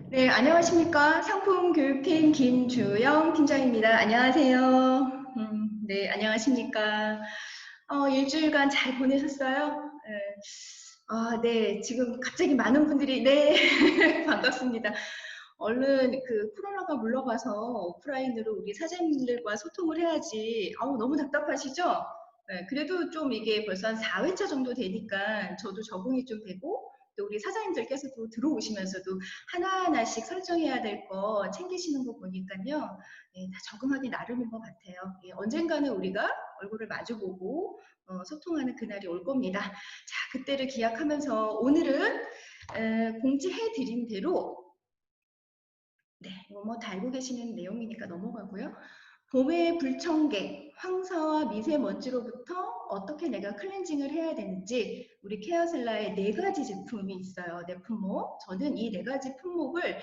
네, 안녕하십니까. 상품교육팀 김주영 팀장입니다. 안녕하세요. 네, 안녕하십니까. 일주일간 잘 보내셨어요? 네. 네, 지금 갑자기 많은 분들이, 네, 반갑습니다. 얼른 그 코로나가 물러가서 오프라인으로 우리 사장님들과 소통을 해야지. 너무 답답하시죠? 네, 그래도 좀 이게 벌써 한 4회차 정도 되니까 저도 적응이 좀 되고, 또 우리 사장님들께서도 들어오시면서도 하나하나씩 설정해야 될 거 챙기시는 거 보니까요. 네, 다 적응하기 나름인 것 같아요. 예, 언젠가는 우리가 얼굴을 마주보고 소통하는 그날이 올 겁니다. 자, 그때를 기약하면서 오늘은 공지해드린 대로 네, 뭐 다 알고 계시는 내용이니까 넘어가고요. 봄의 불청객, 황사와 미세먼지로부터 어떻게 내가 클렌징을 해야 되는지 우리 케어셀라의 4가지 제품이 있어요. 네 품목. 저는 이 4가지 품목을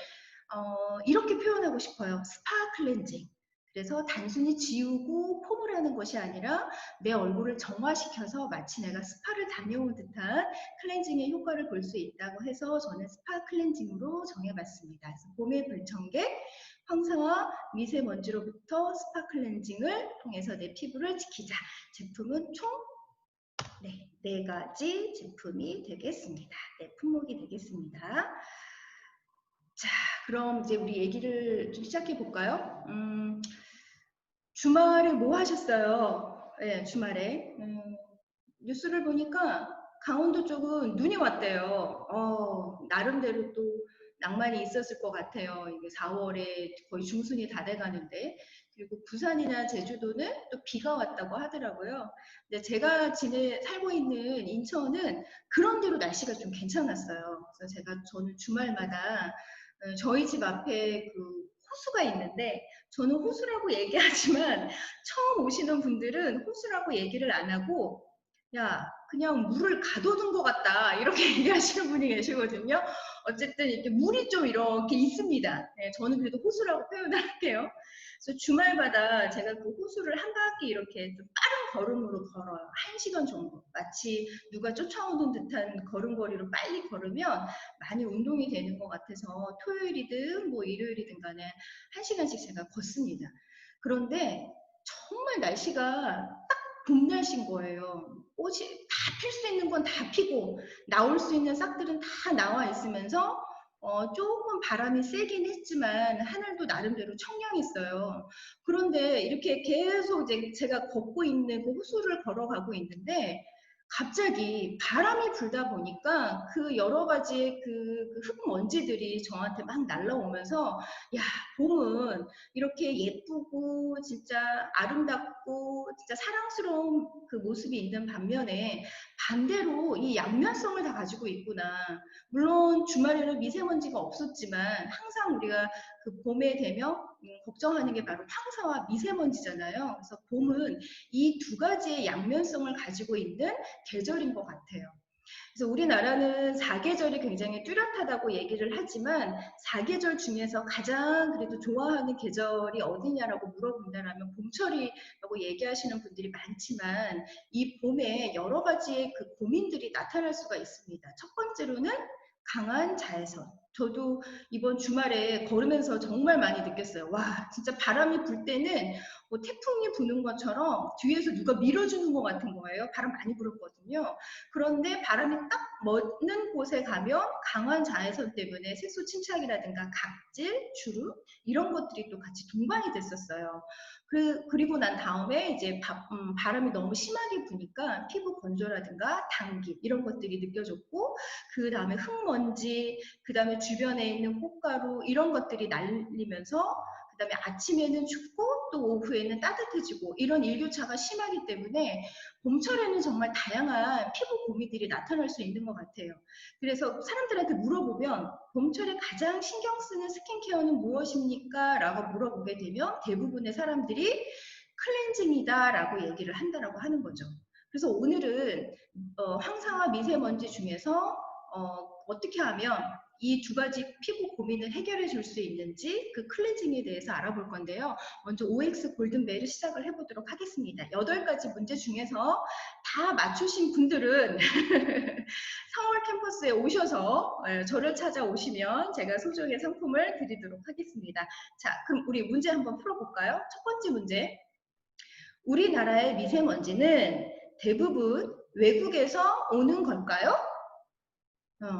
이렇게 표현하고 싶어요. 스파 클렌징. 그래서 단순히 지우고 폼을 하는 것이 아니라 내 얼굴을 정화시켜서 마치 내가 스파를 다녀온 듯한 클렌징의 효과를 볼 수 있다고 해서 저는 스파 클렌징으로 정해봤습니다. 그래서 봄의 불청객, 황사와 미세먼지로부터 스파 클렌징을 통해서 내 피부를 지키자. 제품은 총 네, 4가지 제품이 되겠습니다. 네, 품목이 되겠습니다. 자, 그럼 이제 우리 얘기를 좀 시작해 볼까요? 주말에 뭐 하셨어요? 네, 주말에. 뉴스를 보니까 강원도 쪽은 눈이 왔대요. 나름대로 또 낭만이 있었을 것 같아요. 이게 4월에 거의 중순이 다 돼가는데. 그리고 부산이나 제주도는 또 비가 왔다고 하더라고요. 근데 제가 살고 있는 인천은 그런 대로 날씨가 좀 괜찮았어요. 그래서 저는 주말마다 저희 집 앞에 그 호수가 있는데 저는 호수라고 얘기하지만 처음 오시는 분들은 호수라고 얘기를 안 하고 야 그냥 물을 가둬둔 것 같다 이렇게 얘기하시는 분이 계시거든요. 어쨌든 이렇게 물이 좀 이렇게 있습니다. 네, 저는 그래도 호수라고 표현을 할게요. 그래서 주말마다 제가 그 호수를 한 바퀴 이렇게 좀 빠른 걸음으로 걸어요. 1시간 정도. 마치 누가 쫓아오는 듯한 걸음걸이로 빨리 걸으면 많이 운동이 되는 것 같아서 토요일이든 뭐 일요일이든 간에 1시간씩 제가 걷습니다. 그런데 정말 날씨가 딱 봄 날씨인 거예요. 꽃이 다 필 수 있는 건 다 피고 나올 수 있는 싹들은 다 나와 있으면서 조금 바람이 세긴 했지만 하늘도 나름대로 청량했어요. 그런데 이렇게 계속 이제 제가 걷고 있는 그 호수를 걸어가고 있는데 갑자기 바람이 불다 보니까 그 여러 가지 그 흙먼지들이 저한테 막 날라오면서 야, 봄은 이렇게 예쁘고 진짜 아름답고 진짜 사랑스러운 그 모습이 있는 반면에 반대로 이 양면성을 다 가지고 있구나. 물론 주말에는 미세먼지가 없었지만 항상 우리가 그 봄에 되면 걱정하는 게 바로 황사와 미세먼지잖아요. 그래서 봄은 이 2가지의 양면성을 가지고 있는 계절인 것 같아요. 그래서 우리나라는 4계절이 굉장히 뚜렷하다고 얘기를 하지만 4계절 중에서 가장 그래도 좋아하는 계절이 어디냐라고 물어본다면 봄철이라고 얘기하시는 분들이 많지만 이 봄에 여러 가지의 그 고민들이 나타날 수가 있습니다. 첫 번째로는 강한 자외선. 저도 이번 주말에 걸으면서 정말 많이 느꼈어요. 와, 진짜 바람이 불 때는 뭐 태풍이 부는 것처럼 뒤에서 누가 밀어주는 것 같은 거예요. 바람 많이 불었거든요. 그런데 바람이 딱 멎는 곳에 가면 강한 자외선 때문에 색소 침착이라든가 각질, 주름 이런 것들이 또 같이 동반이 됐었어요. 그리고 난 다음에 이제 바람이 너무 심하게 부니까 피부 건조라든가 당김 이런 것들이 느껴졌고 그 다음에 흙먼지, 그 다음에 주변에 있는 꽃가루 이런 것들이 날리면서 그 다음에 아침에는 춥고 또 오후에는 따뜻해지고 이런 일교차가 심하기 때문에 봄철에는 정말 다양한 피부 고민들이 나타날 수 있는 것 같아요. 그래서 사람들한테 물어보면 봄철에 가장 신경 쓰는 스킨케어는 무엇입니까? 라고 물어보게 되면 대부분의 사람들이 클렌징이다 라고 얘기를 한다라고 하는 거죠. 그래서 오늘은 황사와 미세먼지 중에서 어떻게 하면 이 두 가지 피부 고민을 해결해 줄 수 있는지 그 클렌징에 대해서 알아볼 건데요. 먼저 OX 골든벨을 시작을 해보도록 하겠습니다. 8가지 문제 중에서 다 맞추신 분들은 서울 캠퍼스에 오셔서 저를 찾아오시면 제가 소정의 상품을 드리도록 하겠습니다. 자, 그럼 우리 문제 한번 풀어볼까요? 첫 번째 문제. 우리나라의 미세먼지는 대부분 외국에서 오는 걸까요?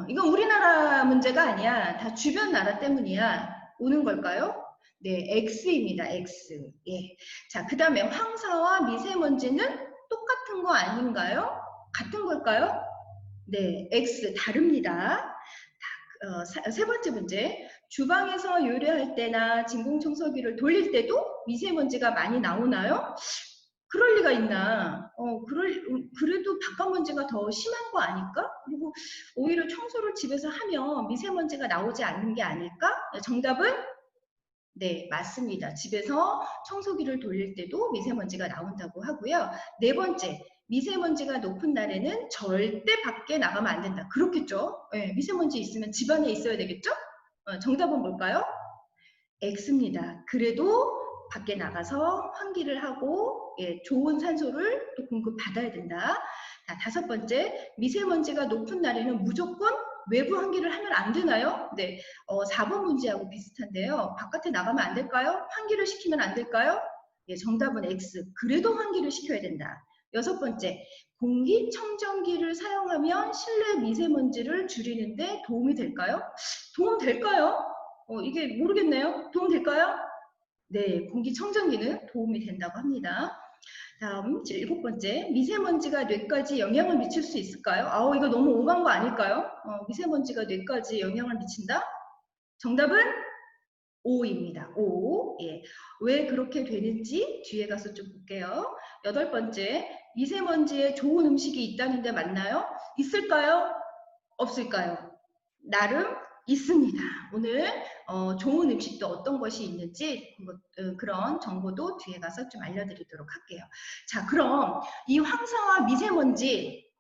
이건 우리나라 문제가 아니야. 다 주변 나라 때문이야. 오는 걸까요? 네, X입니다. X. 예. 자, 그 다음에 황사와 미세먼지는 똑같은 거 아닌가요? 같은 걸까요? 네, X 다릅니다. 세 번째 문제. 주방에서 요리할 때나 진공청소기를 돌릴 때도 미세먼지가 많이 나오나요? 그럴 리가 있나? 그래도 바깥먼지가 더 심한 거 아닐까? 그리고 오히려 청소를 집에서 하면 미세먼지가 나오지 않는 게 아닐까? 정답은? 네, 맞습니다. 집에서 청소기를 돌릴 때도 미세먼지가 나온다고 하고요. 네 번째, 미세먼지가 높은 날에는 절대 밖에 나가면 안 된다. 그렇겠죠? 네, 미세먼지 있으면 집 안에 있어야 되겠죠? 정답은 뭘까요? X입니다. 그래도 밖에 나가서 환기를 하고 좋은 산소를 또 공급받아야 된다. 자, 다섯 번째, 미세먼지가 높은 날에는 무조건 외부 환기를 하면 안 되나요? 네, 4번 문제하고 비슷한데요. 바깥에 나가면 안 될까요? 환기를 시키면 안 될까요? 예, 정답은 X. 그래도 환기를 시켜야 된다. 여섯 번째, 공기청정기를 사용하면 실내 미세먼지를 줄이는데 도움이 될까요? 도움 될까요? 이게 모르겠네요. 도움 될까요? 네, 공기청정기는 도움이 된다고 합니다. 다음, 일곱 번째, 미세먼지가 뇌까지 영향을 미칠 수 있을까요? 이거 너무 오간 거 아닐까요? 미세먼지가 뇌까지 영향을 미친다? 정답은 O입니다. O. 예. 왜 그렇게 되는지 뒤에 가서 좀 볼게요. 여덟 번째, 미세먼지에 좋은 음식이 있다는데 맞나요? 있을까요? 없을까요? 나름 있습니다. 오늘 좋은 음식도 어떤 것이 있는지 그런 정보도 뒤에 가서 좀 알려드리도록 할게요. 자, 그럼 이 황사와 미세먼지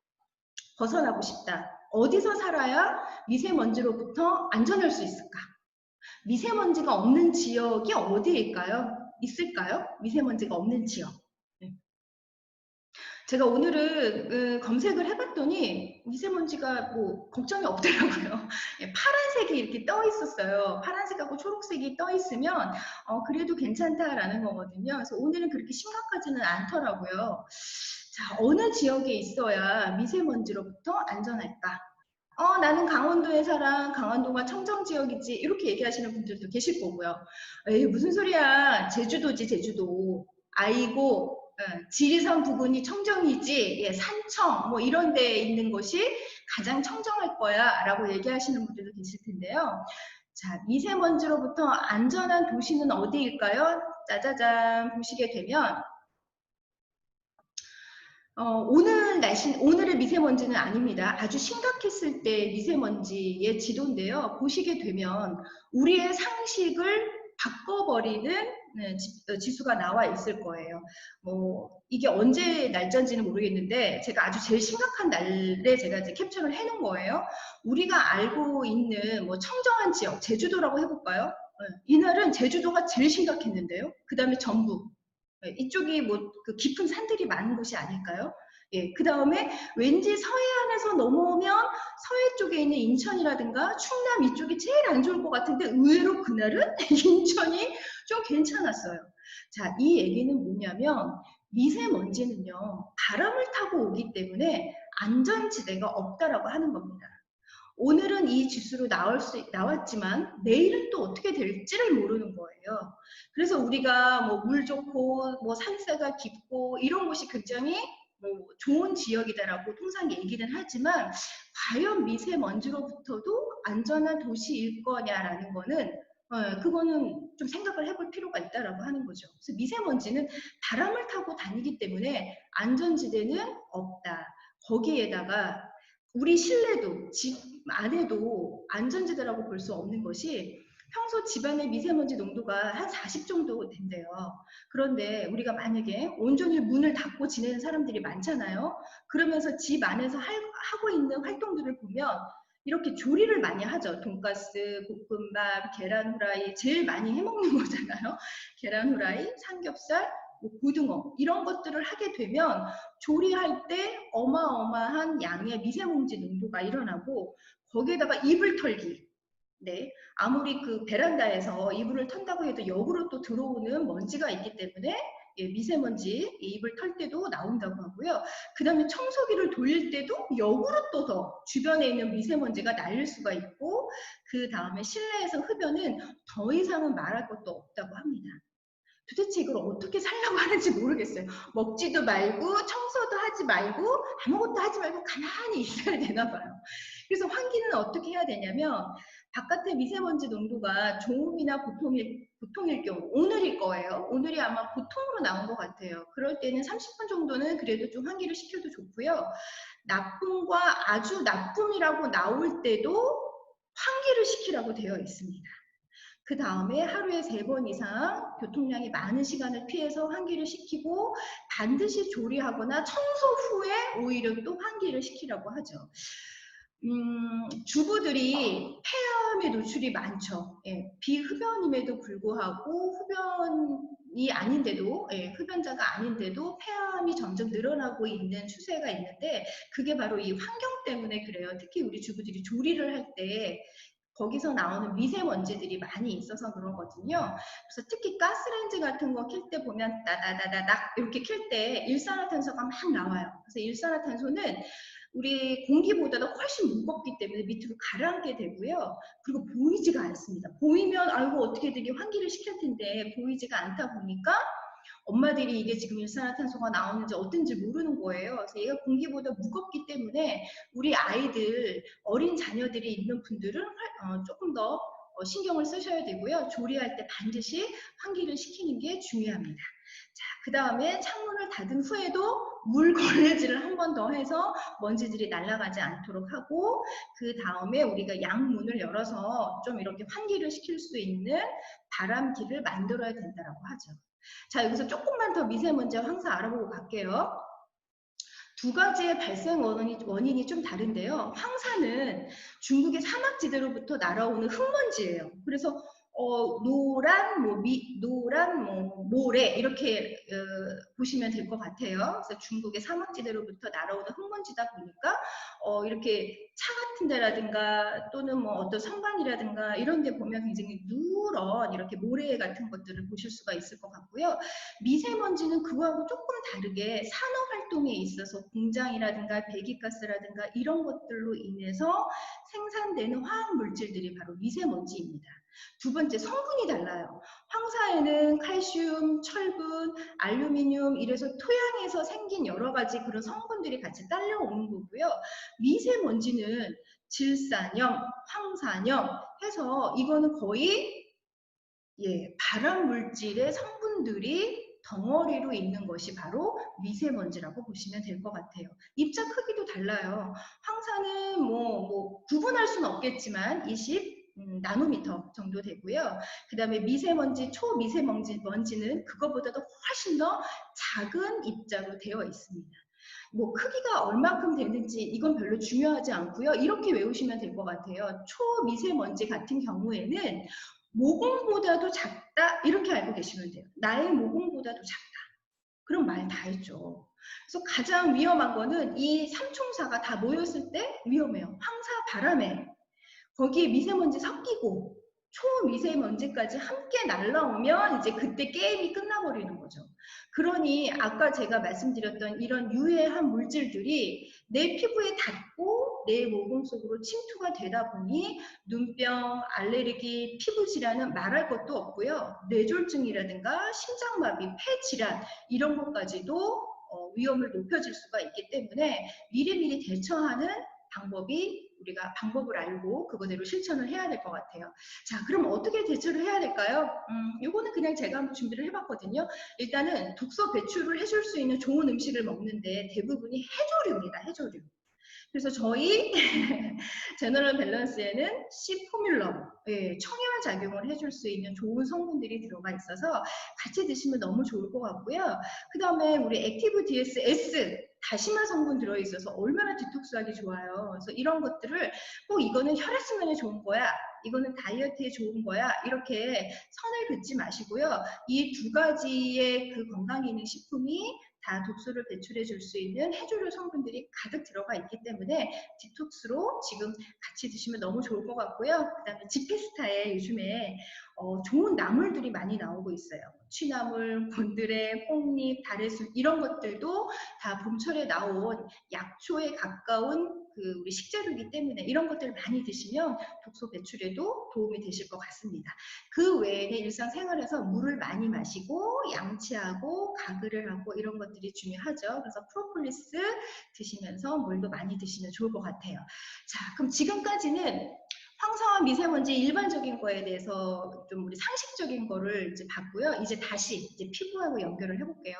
벗어나고 싶다. 어디서 살아야 미세먼지로부터 안전할 수 있을까? 미세먼지가 없는 지역이 어디일까요? 있을까요? 미세먼지가 없는 지역. 네. 제가 오늘은 검색을 해봤더니 미세먼지가 뭐 걱정이 없더라고요. 예, 파란색이 이렇게 떠 있었어요. 파란색하고 초록색이 떠 있으면 그래도 괜찮다라는 거거든요. 그래서 오늘은 그렇게 심각하지는 않더라고요. 자, 어느 지역에 있어야 미세먼지로부터 안전할까? 나는 강원도에 살아. 강원도가 청정지역이지. 이렇게 얘기하시는 분들도 계실 거고요. 에이, 무슨 소리야. 제주도지, 제주도. 아이고, 지리산 부근이 청정이지. 예, 산청, 뭐 이런 데에 있는 곳이 가장 청정할 거야. 라고 얘기하시는 분들도 계실 텐데요. 자, 미세먼지로부터 안전한 도시는 어디일까요? 짜자잔, 보시게 되면, 오늘의 미세먼지는 아닙니다. 아주 심각했을 때 미세먼지의 지도인데요. 보시게 되면 우리의 상식을 바꿔버리는 지수가 나와 있을 거예요. 이게 언제 날짜인지는 모르겠는데 제가 아주 제일 심각한 날에 제가 이제 캡처를 해놓은 거예요. 우리가 알고 있는 청정한 지역, 제주도라고 해볼까요? 이날은 제주도가 제일 심각했는데요. 그 다음에 전북. 이쪽이 그 깊은 산들이 많은 곳이 아닐까요? 예, 그 다음에 왠지 서해안에서 넘어오면 서해 쪽에 있는 인천이라든가 충남 이쪽이 제일 안 좋을 것 같은데 의외로 그날은 인천이 좀 괜찮았어요. 자, 이 얘기는 뭐냐면 미세먼지는요, 바람을 타고 오기 때문에 안전지대가 없다라고 하는 겁니다. 오늘은 이 지수로 나왔지만 내일은 또 어떻게 될지를 모르는 거예요. 그래서 우리가 물 좋고 산세가 깊고 이런 곳이 굉장히 좋은 지역이다라고 통상 얘기는 하지만 과연 미세먼지로부터도 안전한 도시일 거냐라는 거는 그거는 좀 생각을 해볼 필요가 있다라고 하는 거죠. 그래서 미세먼지는 바람을 타고 다니기 때문에 안전지대는 없다. 거기에다가 우리 실내도 집 안에도 안전지대라고 볼 수 없는 것이 평소 집안의 미세먼지 농도가 한 40 정도 된대요. 그런데 우리가 만약에 온종일 문을 닫고 지내는 사람들이 많잖아요. 그러면서 집 안에서 하고 있는 활동들을 보면 이렇게 조리를 많이 하죠. 돈가스, 볶음밥, 계란 후라이 제일 많이 해먹는 거잖아요. 계란 후라이, 삼겹살, 뭐 고등어 이런 것들을 하게 되면 조리할 때 어마어마한 양의 미세먼지 농도가 일어나고 거기에다가 이불 털기. 네, 아무리 그 베란다에서 이불을 턴다고 해도 역으로 또 들어오는 먼지가 있기 때문에 예, 미세먼지 이불 털 때도 나온다고 하고요. 그 다음에 청소기를 돌릴 때도 역으로 또 더 주변에 있는 미세먼지가 날릴 수가 있고 그 다음에 실내에서 흡연은 더 이상은 말할 것도 없다고 합니다. 도대체 이걸 어떻게 살려고 하는지 모르겠어요. 먹지도 말고 청소도 하지 말고 아무것도 하지 말고 가만히 있어야 되나 봐요. 그래서 환기는 어떻게 해야 되냐면 바깥의 미세먼지 농도가 좋음이나 보통일 경우 오늘일 거예요. 오늘이 아마 보통으로 나온 것 같아요. 그럴 때는 30분 정도는 그래도 좀 환기를 시켜도 좋고요. 나쁨과 아주 나쁨이라고 나올 때도 환기를 시키라고 되어 있습니다. 그 다음에 하루에 3번 이상 교통량이 많은 시간을 피해서 환기를 시키고 반드시 조리하거나 청소 후에 오히려 또 환기를 시키라고 하죠. 주부들이 폐암에 노출이 많죠. 예, 비흡연임에도 불구하고 흡연이 아닌데도 흡연자가 아닌데도 폐암이 점점 늘어나고 있는 추세가 있는데 그게 바로 이 환경 때문에 그래요. 특히 우리 주부들이 조리를 할 때 거기서 나오는 미세먼지들이 많이 있어서 그러거든요. 그래서 특히 가스레인지 같은 거 킬 때 보면 따다다다닥 이렇게 킬 때 일산화탄소가 막 나와요. 그래서 일산화탄소는 우리 공기보다도 훨씬 무겁기 때문에 밑으로 가라앉게 되고요. 그리고 보이지가 않습니다. 보이면 아이고 어떻게 되게 환기를 시킬 텐데 보이지가 않다 보니까 엄마들이 이게 지금 일산화탄소가 나오는지 어떤지 모르는 거예요. 그래서 얘가 공기보다 무겁기 때문에 우리 아이들, 어린 자녀들이 있는 분들은 조금 더 신경을 쓰셔야 되고요. 조리할 때 반드시 환기를 시키는 게 중요합니다. 자, 그 다음에 창문을 닫은 후에도 물 걸레질을 한 번 더 해서 먼지들이 날아가지 않도록 하고 그 다음에 우리가 양문을 열어서 좀 이렇게 환기를 시킬 수 있는 바람기를 만들어야 된다고 하죠. 자, 여기서 조금만 더 미세먼지와 황사 알아보고 갈게요. 두 가지의 발생 원인이 좀 다른데요. 황사는 중국의 사막지대로부터 날아오는 흙먼지예요. 그래서 노란 모래 이렇게 보시면 될 것 같아요. 그래서 중국의 사막지대로부터 날아오는 흙먼지다 보니까 이렇게 차 같은 데라든가 또는 뭐 어떤 선반이라든가 이런 데 보면 굉장히 누런 이렇게 모래 같은 것들을 보실 수가 있을 것 같고요. 미세먼지는 그거하고 조금 다르게 산업활동에 있어서 공장이라든가 배기가스라든가 이런 것들로 인해서 생산되는 화학물질들이 바로 미세먼지입니다. 두 번째, 성분이 달라요. 황사에는 칼슘, 철분, 알루미늄 이래서 토양에서 생긴 여러 가지 그런 성분들이 같이 딸려오는 거고요. 미세먼지는 질산염, 황산염 해서 이거는 거의 발암 물질의 성분들이 덩어리로 있는 것이 바로 미세먼지라고 보시면 될 것 같아요. 입자 크기도 달라요. 황사는 뭐 구분할 수는 없겠지만 20 나노미터 정도 되고요. 그 다음에 미세먼지, 초미세먼지는 그거보다도 훨씬 더 작은 입자로 되어 있습니다. 뭐 크기가 얼마큼 되는지 이건 별로 중요하지 않고요. 이렇게 외우시면 될 것 같아요. 초미세먼지 같은 경우에는 모공보다도 작다 이렇게 알고 계시면 돼요. 나의 모공보다도 작다. 그럼 말 다 했죠. 그래서 가장 위험한 거는 이 삼총사가 다 모였을 때 위험해요. 황사, 바람에 거기에 미세먼지 섞이고 초미세먼지까지 함께 날라오면 이제 그때 게임이 끝나버리는 거죠. 그러니 아까 제가 말씀드렸던 이런 유해한 물질들이 내 피부에 닿고 내 모공 속으로 침투가 되다 보니 눈병, 알레르기, 피부질환은 말할 것도 없고요. 뇌졸중이라든가 심장마비, 폐질환 이런 것까지도 위험을 높여질 수가 있기 때문에 미리미리 대처하는 우리가 방법을 알고 그거대로 실천을 해야 될 것 같아요. 자, 그럼 어떻게 대처를 해야 될까요? 요거는 그냥 제가 한번 준비를 해봤거든요. 일단은 독소 배출을 해줄 수 있는 좋은 음식을 먹는데 대부분이 해조류입니다. 해조류. 그래서 저희 제너럴 밸런스에는 C 포뮬럼, 예, 청열 작용을 해줄 수 있는 좋은 성분들이 들어가 있어서 같이 드시면 너무 좋을 것 같고요. 그 다음에 우리 액티브 DS S 다시마 성분 들어있어서 얼마나 디톡스하기 좋아요. 그래서 이런 것들을 꼭 이거는 혈액순환에 좋은 거야, 이거는 다이어트에 좋은 거야, 이렇게 선을 긋지 마시고요. 이 두 가지의 그 건강기능식품이 다 독소를 배출해 줄 수 있는 해조류 성분들이 가득 들어가 있기 때문에 디톡스로 지금 같이 드시면 너무 좋을 것 같고요. 그 다음에 지페스타에 요즘에 좋은 나물들이 많이 나오고 있어요. 취나물, 곤드레, 홍잎, 다래술 이런 것들도 다 봄철에 나온 약초에 가까운 그 우리 식재료이기 때문에 이런 것들을 많이 드시면 독소 배출에도 도움이 되실 것 같습니다. 그 외에는 일상생활에서 물을 많이 마시고 양치하고 가글을 하고 이런 것들이 중요하죠. 그래서 프로폴리스 드시면서 물도 많이 드시면 좋을 것 같아요. 자, 그럼 지금까지는 황사와 미세먼지 일반적인 거에 대해서 좀 우리 상식적인 거를 이제 봤고요. 이제 다시 이제 피부하고 연결을 해볼게요.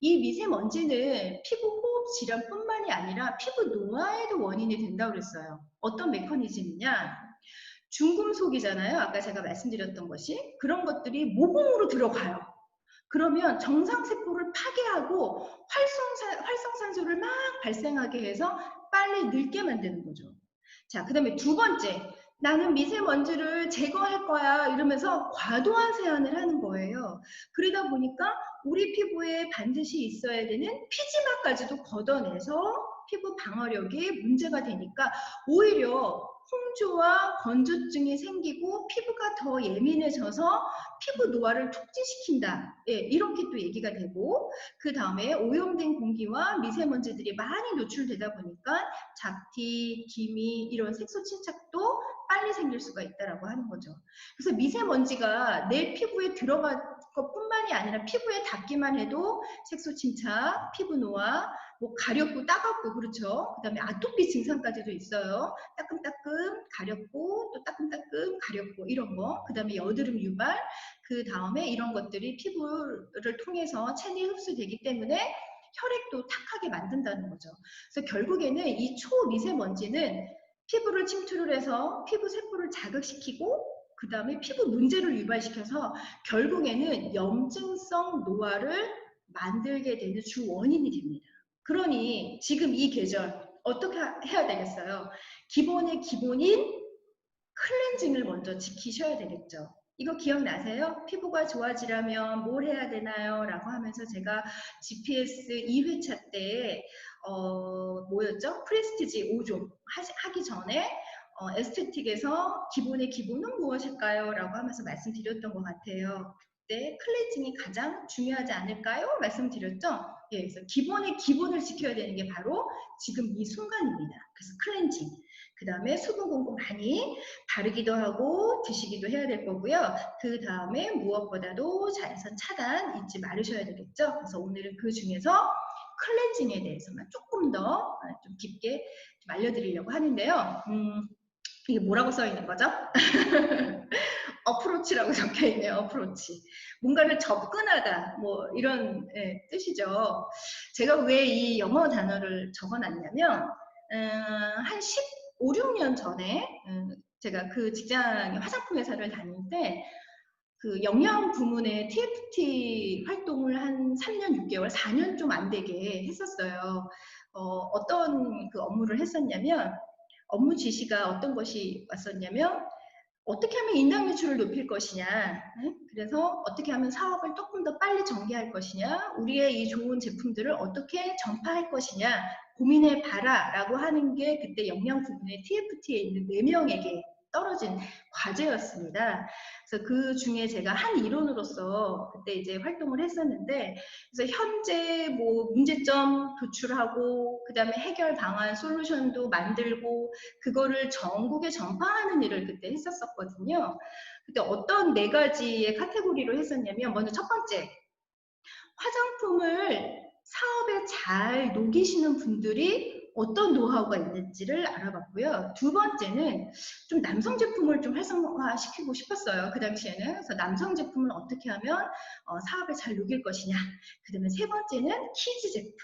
이 미세먼지는 피부 호흡 질환뿐만이 아니라 피부 노화에도 원인이 된다고 그랬어요. 어떤 메커니즘이냐? 중금속이잖아요. 아까 제가 말씀드렸던 것이. 그런 것들이 모공으로 들어가요. 그러면 정상세포를 파괴하고 활성산소를 막 발생하게 해서 빨리 늙게 만드는 거죠. 자, 그 다음에 두 번째, 나는 미세먼지를 제거할 거야 이러면서 과도한 세안을 하는 거예요. 그러다 보니까 우리 피부에 반드시 있어야 되는 피지막까지도 걷어내서 피부 방어력이 문제가 되니까 오히려 홍조와 건조증이 생기고 피부가 더 예민해져서 피부 노화를 촉진시킨다. 예, 이렇게 또 얘기가 되고, 그 다음에 오염된 공기와 미세먼지들이 많이 노출되다 보니까 잡티, 기미 이런 색소 침착도 빨리 생길 수가 있다라고 하는 거죠. 그래서 미세먼지가 내 피부에 들어갈 것뿐만이 아니라 피부에 닿기만 해도 색소 침착, 피부 노화, 뭐 가렵고 따갑고 그렇죠. 그 다음에 아토피 증상까지도 있어요. 따끔따끔 가렵고 또 따끔따끔 가렵고 이런 거. 그 다음에 여드름 유발. 그 다음에 이런 것들이 피부를 통해서 체내에 흡수되기 때문에 혈액도 탁하게 만든다는 거죠. 그래서 결국에는 이 초미세먼지는 피부를 침투를 해서 피부 세포를 자극시키고 그 다음에 피부 문제를 유발시켜서 결국에는 염증성 노화를 만들게 되는 주 원인이 됩니다. 그러니 지금 이 계절 어떻게 해야 되겠어요? 기본의 기본인 클렌징을 먼저 지키셔야 되겠죠. 이거 기억나세요? 피부가 좋아지려면 뭘 해야 되나요? 라고 하면서 제가 GPS 2회차 때 뭐였죠? 프레스티지 5종 하기 전에 에스테틱에서 기본의 기본은 무엇일까요? 라고 하면서 말씀드렸던 것 같아요. 그때 클렌징이 가장 중요하지 않을까요? 말씀드렸죠? 예, 그래서 기본의 기본을 지켜야 되는 게 바로 지금 이 순간입니다. 그래서 클렌징. 그 다음에 수분 공급 많이 바르기도 하고 드시기도 해야 될 거고요. 그 다음에 무엇보다도 자외선 차단 잊지 말으셔야 되겠죠. 그래서 오늘은 그 중에서 클렌징에 대해서만 조금 더 좀 깊게 좀 알려드리려고 하는데요. 이게 뭐라고 써 있는 거죠? 어프로치라고 적혀 있네요. 어프로치. 뭔가를 접근하다 뭐 이런 뜻이죠. 제가 왜 이 영어 단어를 적어놨냐면 한 15, 16년 전에 제가 그 직장이 화장품 회사를 다닐 때 그 영양 부문의 TFT 활동을 한 3년 6개월, 4년 좀 안 되게 했었어요. 어떤 그 업무를 했었냐면 업무 지시가 어떤 것이 왔었냐면 어떻게 하면 인당 매출을 높일 것이냐, 그래서 어떻게 하면 사업을 조금 더 빨리 전개할 것이냐, 우리의 이 좋은 제품들을 어떻게 전파할 것이냐 고민해봐라 라고 하는 게 그때 영양 부문의 TFT에 있는 4명에게 떨어진 과제였습니다. 그래서 그 중에 제가 한 일원으로서 그때 이제 활동을 했었는데, 그래서 현재 뭐 문제점 도출하고 그 다음에 해결 방안 솔루션도 만들고 그거를 전국에 전파하는 일을 그때 했었거든요. 그때 어떤 4가지의 카테고리로 했었냐면, 먼저 첫 번째, 화장품을 사업에 잘 녹이시는 분들이 어떤 노하우가 있는지를 알아봤고요. 두 번째는 좀 남성 제품을 좀 활성화시키고 싶었어요. 그 당시에는. 그래서 남성 제품을 어떻게 하면 사업에 잘 녹일 것이냐. 그 다음에 세 번째는 키즈 제품.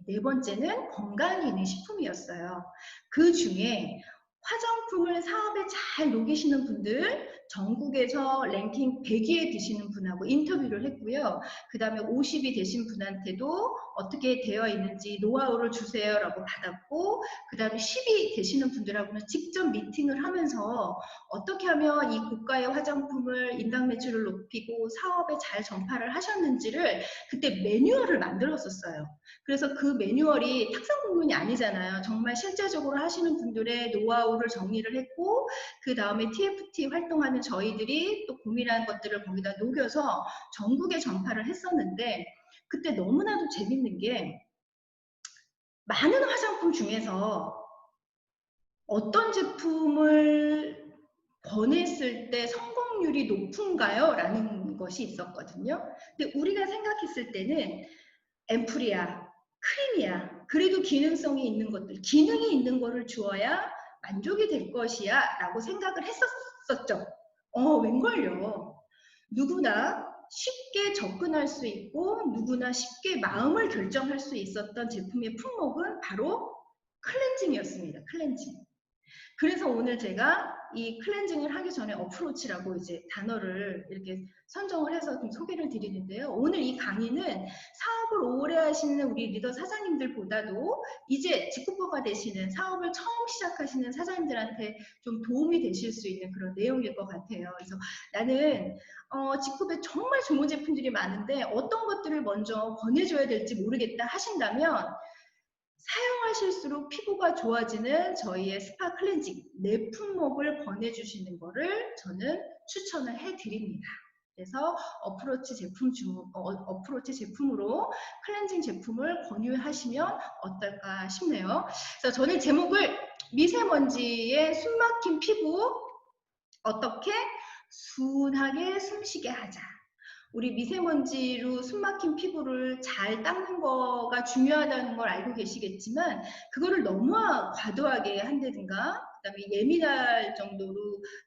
네 번째는 건강기능식품이었어요. 그 중에 화장품을 사업에 잘 녹이시는 분들, 전국에서 랭킹 100위에 드시는 분하고 인터뷰를 했고요. 그 다음에 50위 되신 분한테도 어떻게 되어 있는지 노하우를 주세요라고 받았고, 그 다음에 10위 되시는 분들하고는 직접 미팅을 하면서 어떻게 하면 이 고가의 화장품을 인당 매출을 높이고 사업에 잘 전파를 하셨는지를 그때 매뉴얼을 만들었었어요. 그래서 그 매뉴얼이 탁상 공론이 아니잖아요. 정말 실제적으로 하시는 분들의 노하우를 정리를 했고, 그 다음에 TFT 활동하는 저희들이 또 고민한 것들을 거기다 녹여서 전국에 전파를 했었는데, 그때 너무나도 재밌는 게 많은 화장품 중에서 어떤 제품을 권했을 때 성공률이 높은가요? 라는 것이 있었거든요. 근데 우리가 생각했을 때는 앰플이야, 크림이야, 그래도 기능성이 있는 것들, 기능이 있는 거를 주어야 만족이 될 것이야 라고 생각을 했었죠. 웬걸요. 누구나 쉽게 접근할 수 있고 누구나 쉽게 마음을 결정할 수 있었던 제품의 품목은 바로 클렌징이었습니다. 클렌징. 그래서 오늘 제가 이 클렌징을 하기 전에 어프로치라고 이제 단어를 이렇게 선정을 해서 좀 소개를 드리는데요. 오늘 이 강의는 사업을 오래 하시는 우리 리더 사장님들보다도 이제 직후보가 되시는 사업을 처음 시작하시는 사장님들한테 좀 도움이 되실 수 있는 그런 내용일 것 같아요. 그래서 나는 직후에 정말 좋은 제품들이 많은데 어떤 것들을 먼저 권해줘야 될지 모르겠다 하신다면 사용하실수록 피부가 좋아지는 저희의 스파 클렌징 네 품목을 권해주시는 거를 저는 추천을 해드립니다. 그래서 어프로치 제품으로 클렌징 제품을 권유하시면 어떨까 싶네요. 그래서 저는 제목을 미세먼지에 숨막힌 피부 어떻게 순하게 숨쉬게 하자. 우리 미세먼지로 숨막힌 피부를 잘 닦는 거가 중요하다는 걸 알고 계시겠지만 그거를 너무 과도하게 한다든가 그다음에 예민할 정도로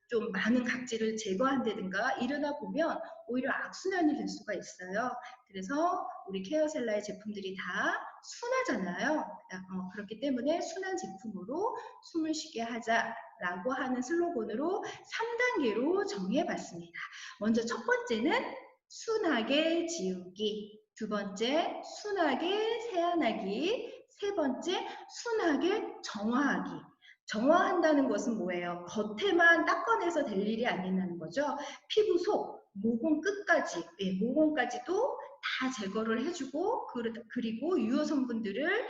좀 많은 각질을 제거한다든가 이러다 보면 오히려 악순환이 될 수가 있어요. 그래서 우리 케어셀라의 제품들이 다 순하잖아요. 그렇기 때문에 순한 제품으로 숨을 쉬게 하자라고 하는 슬로건으로 3단계로 정해봤습니다. 먼저 첫 번째는 순하게 지우기, 두 번째 순하게 세안하기, 세 번째 순하게 정화하기. 정화한다는 것은 뭐예요? 겉에만 닦아내서 될 일이 아니라는 거죠. 피부 속, 모공 끝까지, 모공까지도 다 제거를 해주고 그리고 유효 성분들을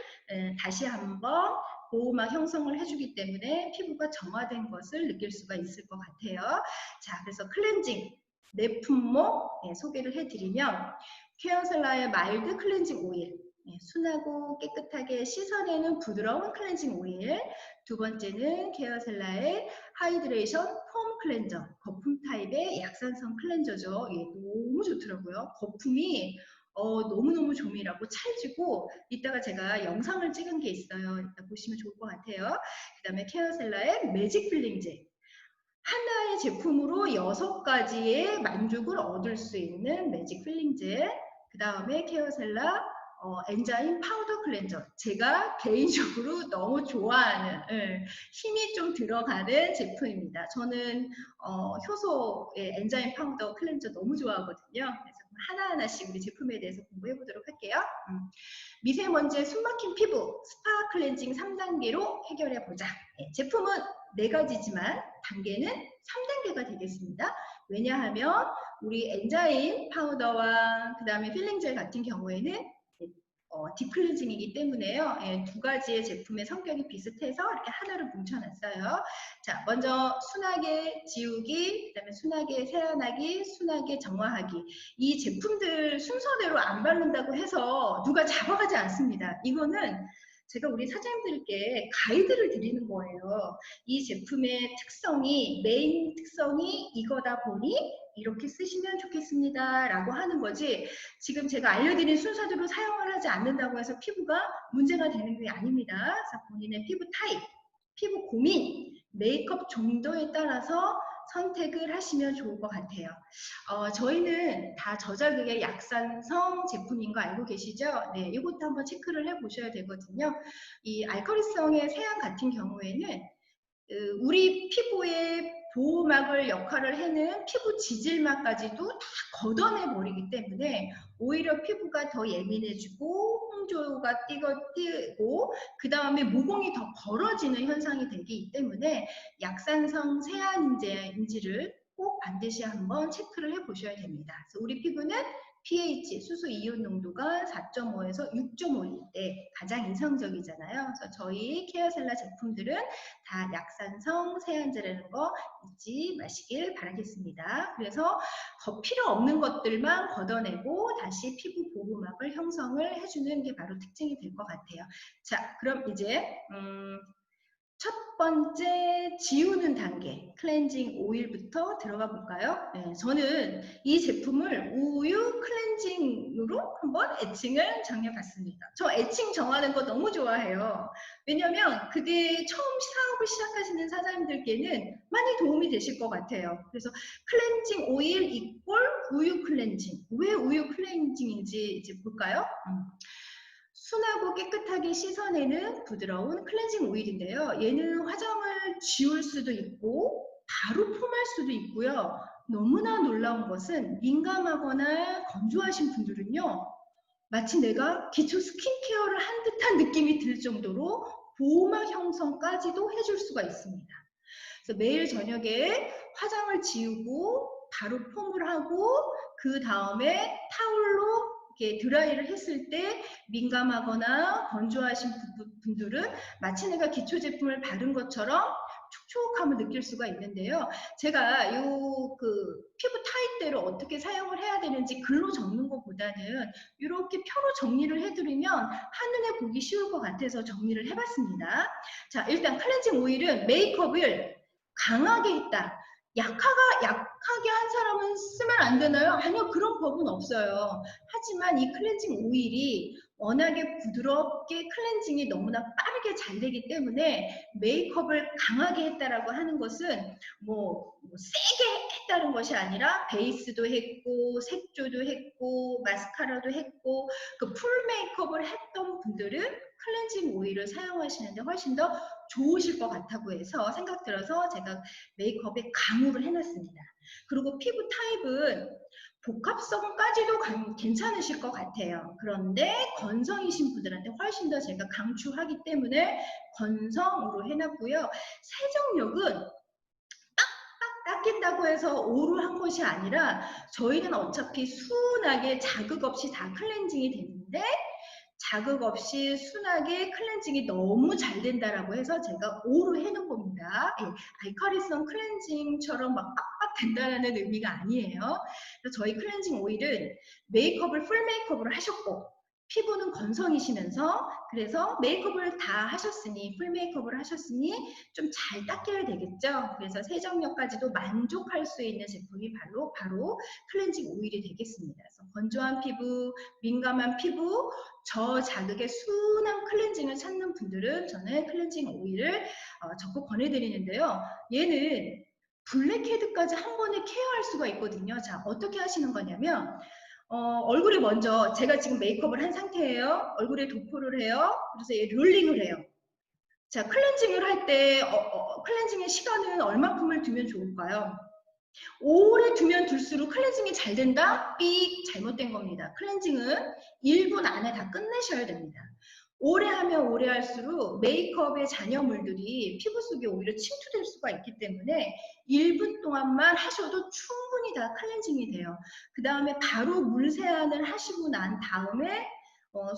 다시 한번 보호막 형성을 해주기 때문에 피부가 정화된 것을 느낄 수가 있을 것 같아요. 자, 그래서 클렌징 네 품목 소개를 해드리면 케어셀라의 마일드 클렌징 오일, 순하고 깨끗하게 씻어내는 부드러운 클렌징 오일, 두 번째는 케어셀라의 하이드레이션 폼 클렌저, 거품 타입의 약산성 클렌저죠. 너무 좋더라고요. 거품이 너무너무 조밀하고 찰지고 이따가 제가 영상을 찍은 게 있어요. 이따 보시면 좋을 것 같아요. 그 다음에 케어셀라의 매직 필링 젤, 하나의 제품으로 6가지의 만족을 얻을 수 있는 매직 필링 젤, 그 다음에 케어셀라 엔자임 파우더 클렌저, 제가 개인적으로 너무 좋아하는 힘이 좀 들어가는 제품입니다. 저는 효소의 엔자임 파우더 클렌저 너무 좋아하거든요. 그래서 하나하나씩 우리 제품에 대해서 공부해 보도록 할게요. 미세먼지에 숨막힌 피부 스파 클렌징 3단계로 해결해 보자. 제품은 4가지지만 단계는 3단계가 되겠습니다. 왜냐하면 우리 엔자임 파우더와 그 다음에 필링젤 같은 경우에는 딥클렌징이기 때문에요. 2가지의 제품의 성격이 비슷해서 이렇게 하나로 뭉쳐놨어요. 자, 먼저 순하게 지우기, 그 다음에 순하게 세안하기, 순하게 정화하기. 이 제품들 순서대로 안 바른다고 해서 누가 잡아가지 않습니다. 이거는 제가 우리 사장님들께 가이드를 드리는 거예요. 이 제품의 특성이, 메인 특성이 이거다 보니 이렇게 쓰시면 좋겠습니다 라고 하는 거지, 지금 제가 알려드린 순서대로 사용을 하지 않는다고 해서 피부가 문제가 되는 게 아닙니다. 그래서 본인의 피부 타입, 피부 고민, 메이크업 정도에 따라서 선택을 하시면 좋을 것 같아요. 저희는 다 저자극의 약산성 제품인 거 알고 계시죠? 네, 이것도 한번 체크를 해 보셔야 되거든요. 이 알칼리성의 세안 같은 경우에는 우리 피부의 보호막을 역할을 하는 피부 지질막까지도 다 걷어내 버리기 때문에 오히려 피부가 더 예민해지고 홍조가 뛰고 그 다음에 모공이 더 벌어지는 현상이 되기 때문에 약산성 세안인지를 꼭 반드시 한번 체크를 해 보셔야 됩니다. 그래서 우리 피부는 pH, 수소 이온 농도가 4.5에서 6.5일 때 가장 이상적이잖아요. 그래서 저희 케어셀라 제품들은 다 약산성 세안제라는 거 잊지 마시길 바라겠습니다. 그래서 필요 없는 것들만 걷어내고 다시 피부 보호막을 형성을 해주는 게 바로 특징이 될 것 같아요. 자, 그럼 이제 첫 번째 지우는 단계 클렌징 오일부터 들어가 볼까요? 네, 저는 이 제품을 우유 클렌징으로 한번 애칭을 정해봤습니다. 저 애칭 정하는 거 너무 좋아해요. 왜냐면 그게 처음 사업을 시작하시는 사장님들께는 많이 도움이 되실 것 같아요. 그래서 클렌징 오일 이퀄 우유 클렌징. 왜 우유 클렌징인지 이제 볼까요? 순하고 깨끗하게 씻어내는 부드러운 클렌징 오일인데요. 얘는 화장을 지울 수도 있고 바로 폼할 수도 있고요. 너무나 놀라운 것은 민감하거나 건조하신 분들은요. 마치 내가 기초 스킨케어를 한 듯한 느낌이 들 정도로 보호막 형성까지도 해줄 수가 있습니다. 그래서 매일 저녁에 화장을 지우고 바로 폼을 하고 그 다음에 타올로 이렇게 드라이를 했을 때 민감하거나 건조하신 분들은 마치 내가 기초 제품을 바른 것처럼 촉촉함을 느낄 수가 있는데요. 제가 그 피부 타입대로 어떻게 사용을 해야 되는지 글로 적는 것보다는 이렇게 표로 정리를 해드리면 한눈에 보기 쉬울 것 같아서 정리를 해봤습니다. 자, 일단 클렌징 오일은 메이크업을 강하게 했다. 약하게 한 사람은 쓰면 안 되나요? 아니요, 그런 법은 없어요. 하지만 이 클렌징 오일이 워낙에 부드럽게 클렌징이 너무나 빠르게 잘 되기 때문에 메이크업을 강하게 했다라고 하는 것은 세게 했다는 것이 아니라 베이스도 했고 색조도 했고 마스카라도 했고 그 풀 메이크업을 했던 분들은 클렌징 오일을 사용하시는데 훨씬 더 좋으실 것 같다고 해서 생각 들어서 제가 메이크업에 강구를 해놨습니다. 그리고 피부 타입은 복합성까지도 괜찮으실 것 같아요. 그런데 건성이신 분들한테 훨씬 더 제가 강추하기 때문에 건성으로 해놨고요. 세정력은 닦인다고 해서 오로 한 것이 아니라 저희는 어차피 순하게 자극 없이 다 클렌징이 되는데 자극 없이 순하게 클렌징이 너무 잘 된다라고 해서 제가 O로 해놓은 겁니다. 예, 알칼리성 클렌징처럼 막 빡빡 된다는 의미가 아니에요. 그래서 저희 클렌징 오일은 메이크업을 풀 메이크업을 하셨고 피부는 건성이시면서 그래서 메이크업을 다 하셨으니 풀 메이크업을 하셨으니 좀 잘 닦여야 되겠죠. 그래서 세정력까지도 만족할 수 있는 제품이 바로 클렌징 오일이 되겠습니다. 그래서 건조한 피부, 민감한 피부, 저자극의 순한 클렌징을 찾는 분들은 저는 클렌징 오일을 적극 권해드리는데요. 얘는 블랙헤드까지 한 번에 케어할 수가 있거든요. 자, 어떻게 하시는 거냐면 얼굴에 먼저 제가 지금 메이크업을 한 상태예요. 얼굴에 도포를 해요. 그래서 얘 롤링을 해요. 자, 클렌징을 할 때 클렌징의 시간은 얼마큼을 두면 좋을까요? 오래 두면 둘수록 클렌징이 잘 된다? 삑! 잘못된 겁니다. 클렌징은 1분 안에 다 끝내셔야 됩니다. 오래 하면 오래 할수록 메이크업의 잔여물들이 피부 속에 오히려 침투될 수가 있기 때문에 1분 동안만 하셔도 충분히 다 클렌징이 돼요. 그 다음에 바로 물 세안을 하시고 난 다음에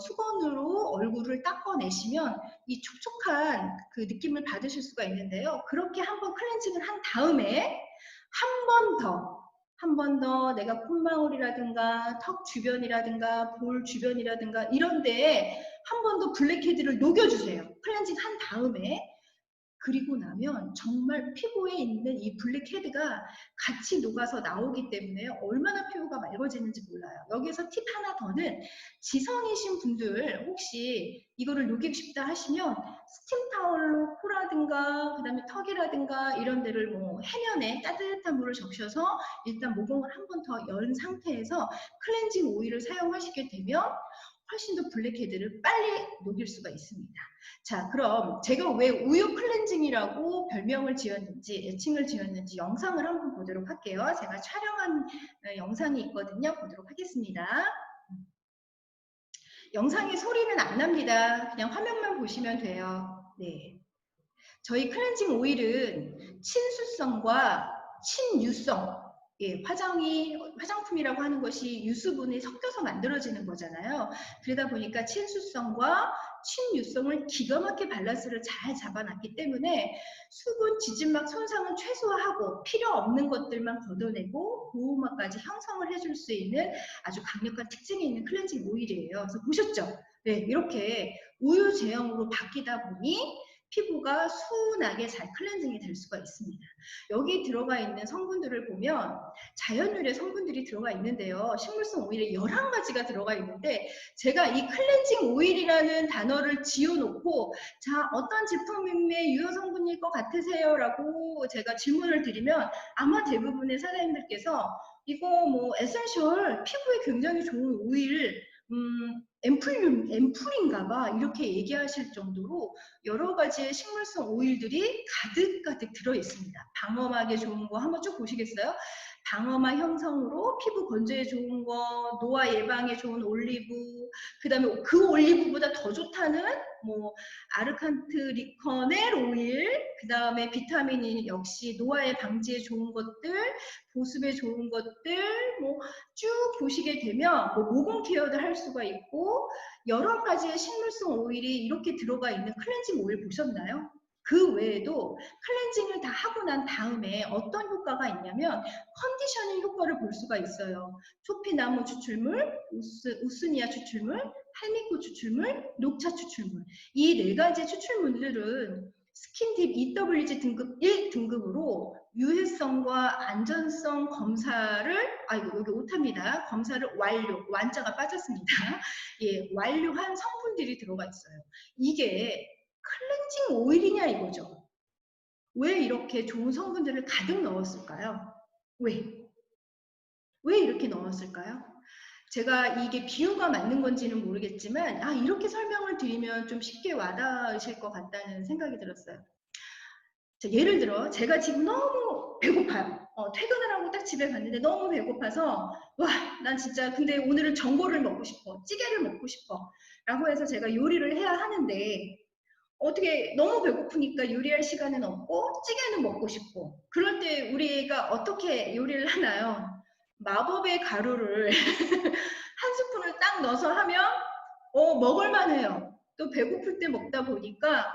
수건으로 얼굴을 닦아내시면 이 촉촉한 그 느낌을 받으실 수가 있는데요. 그렇게 한번 클렌징을 한 다음에 한 번 더 내가 콧망울이라든가 턱 주변이라든가 볼 주변이라든가 이런 데에 한 번 더 블랙헤드를 녹여주세요. 클렌징 한 다음에 그리고 나면 정말 피부에 있는 이 블랙헤드가 같이 녹아서 나오기 때문에 얼마나 피부가 맑아지는지 몰라요. 여기서 팁 하나 더는 지성이신 분들 혹시 이거를 녹이고 싶다 하시면 스팀 타월로 코라든가 그다음에 턱이라든가 이런 데를 뭐 해면에 따뜻한 물을 적셔서 일단 모공을 한 번 더 연 상태에서 클렌징 오일을 사용하시게 되면 훨씬 더 블랙헤드를 빨리 녹일 수가 있습니다. 자, 그럼 제가 왜 우유 클렌징이라고 별명을 지었는지, 애칭을 지었는지 영상을 한번 보도록 할게요. 제가 촬영한 영상이 있거든요. 보도록 하겠습니다. 영상에 소리는 안 납니다. 그냥 화면만 보시면 돼요. 네. 저희 클렌징 오일은 친수성과 친유성, 예, 화장품이라고 하는 것이 유수분이 섞여서 만들어지는 거잖아요. 그러다 보니까 친수성과 친유성을 기가 막히게 밸런스를 잘 잡아놨기 때문에 수분, 지진막 손상은 최소화하고 필요 없는 것들만 걷어내고 보호막까지 형성을 해줄 수 있는 아주 강력한 특징이 있는 클렌징 오일이에요. 그래서 보셨죠? 네, 이렇게 우유 제형으로 바뀌다 보니 피부가 순하게 잘 클렌징이 될 수가 있습니다. 여기 들어가 있는 성분들을 보면 자연유래 성분들이 들어가 있는데요. 식물성 오일에 11가지가 들어가 있는데 제가 이 클렌징 오일이라는 단어를 지어놓고 자, 어떤 제품의 유효 성분일 것 같으세요? 라고 제가 질문을 드리면 아마 대부분의 사장님들께서 이거 뭐 에센셜 피부에 굉장히 좋은 오일 앰플인가 봐 이렇게 얘기하실 정도로 여러 가지의 식물성 오일들이 가득가득 들어있습니다. 방어막에 좋은 거 한번 쭉 보시겠어요? 방어막 형성으로 피부 건조에 좋은 거, 노화 예방에 좋은 올리브, 그 다음에 그 올리브보다 더 좋다는 뭐 아르칸트 리커넬 오일, 그 다음에 비타민이 역시 노화의 방지에 좋은 것들, 보습에 좋은 것들, 뭐 쭉 보시게 되면 뭐 모공 케어도 할 수가 있고 여러 가지의 식물성 오일이 이렇게 들어가 있는 클렌징 오일 보셨나요? 그 외에도 클렌징을 다 하고 난 다음에 어떤 효과가 있냐면 컨디셔닝 효과를 볼 수가 있어요. 초피나무 추출물, 우스니아 추출물, 할미꽃 추출물, 녹차 추출물. 이 4가지 추출물들은 스킨딥 EWG 등급 1등급으로 유해성과 안전성 검사를 여기 오타입니다. 검사를 완자가 빠졌습니다. 예, 완료한 성분들이 들어가 있어요. 이게 클렌징 오일이냐 이거죠. 왜 이렇게 좋은 성분들을 가득 넣었을까요? 왜 이렇게 넣었을까요? 제가 이게 비유가 맞는 건지는 모르겠지만 이렇게 설명을 드리면 좀 쉽게 와닿으실 것 같다는 생각이 들었어요. 자, 예를 들어 제가 지금 너무 배고파요. 퇴근을 하고 딱 집에 갔는데 너무 배고파서 난 진짜 근데 오늘은 전골을 먹고 싶어. 찌개를 먹고 싶어. 라고 해서 제가 요리를 해야 하는데 어떻게 너무 배고프니까 요리할 시간은 없고 찌개는 먹고 싶고 그럴 때 우리가 어떻게 요리를 하나요? 마법의 가루를 한 스푼을 딱 넣어서 하면 먹을만 해요. 또 배고플 때 먹다 보니까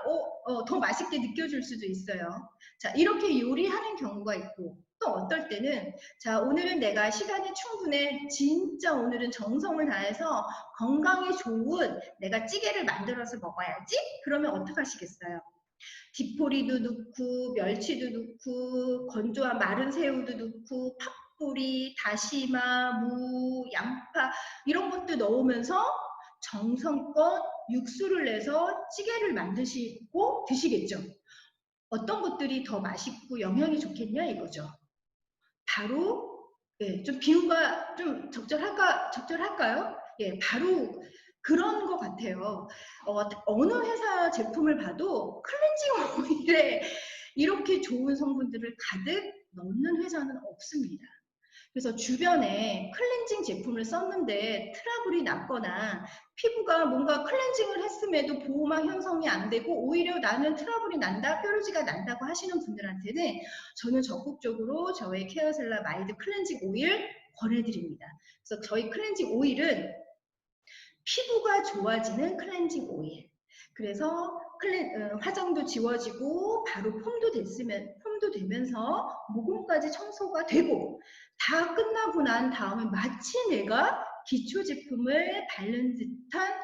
더 맛있게 느껴질 수도 있어요. 자, 이렇게 요리하는 경우가 있고 또 어떨 때는 자, 오늘은 내가 시간이 충분해. 진짜 오늘은 정성을 다해서 건강에 좋은 내가 찌개를 만들어서 먹어야지? 그러면 어떡하시겠어요? 디포리도 넣고 멸치도 넣고 건조한 마른 새우도 넣고 팥뿌리, 다시마, 무, 양파 이런 것도 넣으면서 정성껏 육수를 내서 찌개를 만드시고 드시겠죠. 어떤 것들이 더 맛있고 영양이 좋겠냐 이거죠. 바로 좀 비유가 좀 적절할까요? 예, 바로 그런 것 같아요. 어느 회사 제품을 봐도 클렌징 오일에 이렇게 좋은 성분들을 가득 넣는 회사는 없습니다. 그래서 주변에 클렌징 제품을 썼는데 트러블이 났거나 피부가 뭔가 클렌징을 했음에도 보호막 형성이 안 되고 오히려 나는 트러블이 난다, 뾰루지가 난다고 하시는 분들한테는 저는 적극적으로 저의 케어셀라 마이드 클렌징 오일 권해드립니다. 그래서 저희 클렌징 오일은 피부가 좋아지는 클렌징 오일. 그래서 화장도 지워지고 바로 폼도 되면서 모공까지 청소가 되고 다 끝나고 난 다음에 마치 내가 기초 제품을 바른 듯한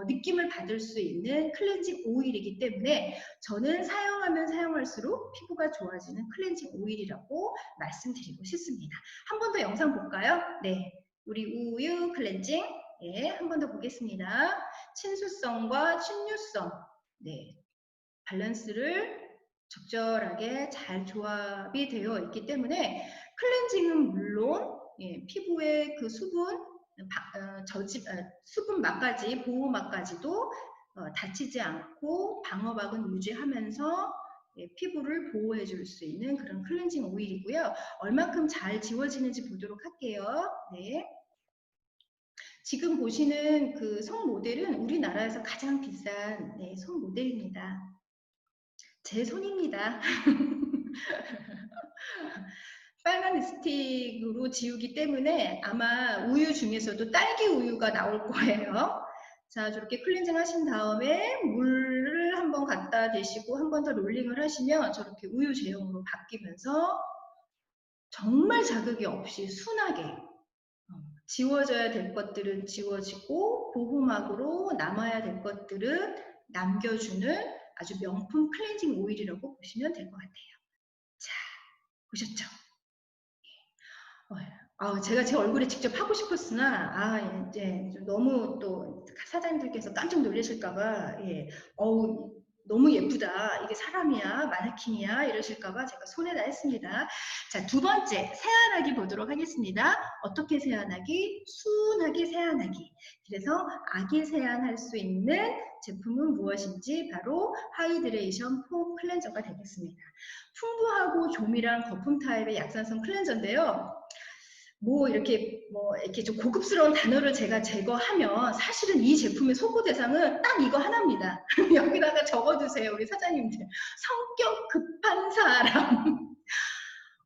느낌을 받을 수 있는 클렌징 오일이기 때문에 저는 사용하면 사용할수록 피부가 좋아지는 클렌징 오일이라고 말씀드리고 싶습니다. 한 번 더 영상 볼까요? 네, 우리 우유 클렌징 한 번 더 보겠습니다. 친수성과 친유성 네, 밸런스를 적절하게 잘 조합이 되어 있기 때문에 클렌징은 물론 피부의 그 수분, 수분막까지 보호막까지도 다치지 않고 방어막은 유지하면서 피부를 보호해 줄 수 있는 그런 클렌징 오일이고요. 얼만큼 잘 지워지는지 보도록 할게요. 네. 지금 보시는 그 성 모델은 우리나라에서 가장 비싼 성 모델입니다. 제 손입니다. 빨간 립스틱으로 지우기 때문에 아마 우유 중에서도 딸기 우유가 나올 거예요. 자, 저렇게 클렌징 하신 다음에 물을 한번 갖다 대시고 한 번 더 롤링을 하시면 저렇게 우유 제형으로 바뀌면서 정말 자극이 없이 순하게 지워져야 될 것들은 지워지고 보호막으로 남아야 될 것들은 남겨주는 아주 명품 클렌징 오일이라고 보시면 될 것 같아요. 자, 보셨죠? 제가 제 얼굴에 직접 하고 싶었으나 이제 너무 또 사장님들께서 깜짝 놀라실까봐 너무 예쁘다, 이게 사람이야 마네킹이야 이러실까봐 제가 손에다 했습니다. 자, 두 번째 세안하기 보도록 하겠습니다. 어떻게 세안하기? 순하게 세안하기. 그래서 아기 세안할 수 있는 제품은 무엇인지 바로 하이드레이션 폼 클렌저가 되겠습니다. 풍부하고 조밀한 거품 타입의 약산성 클렌저인데요. 이렇게 좀 고급스러운 단어를 제가 제거하면 사실은 이 제품의 소고 대상은 딱 이거 하나입니다. 여기다가 적어두세요, 우리 사장님들. 성격 급한 사람.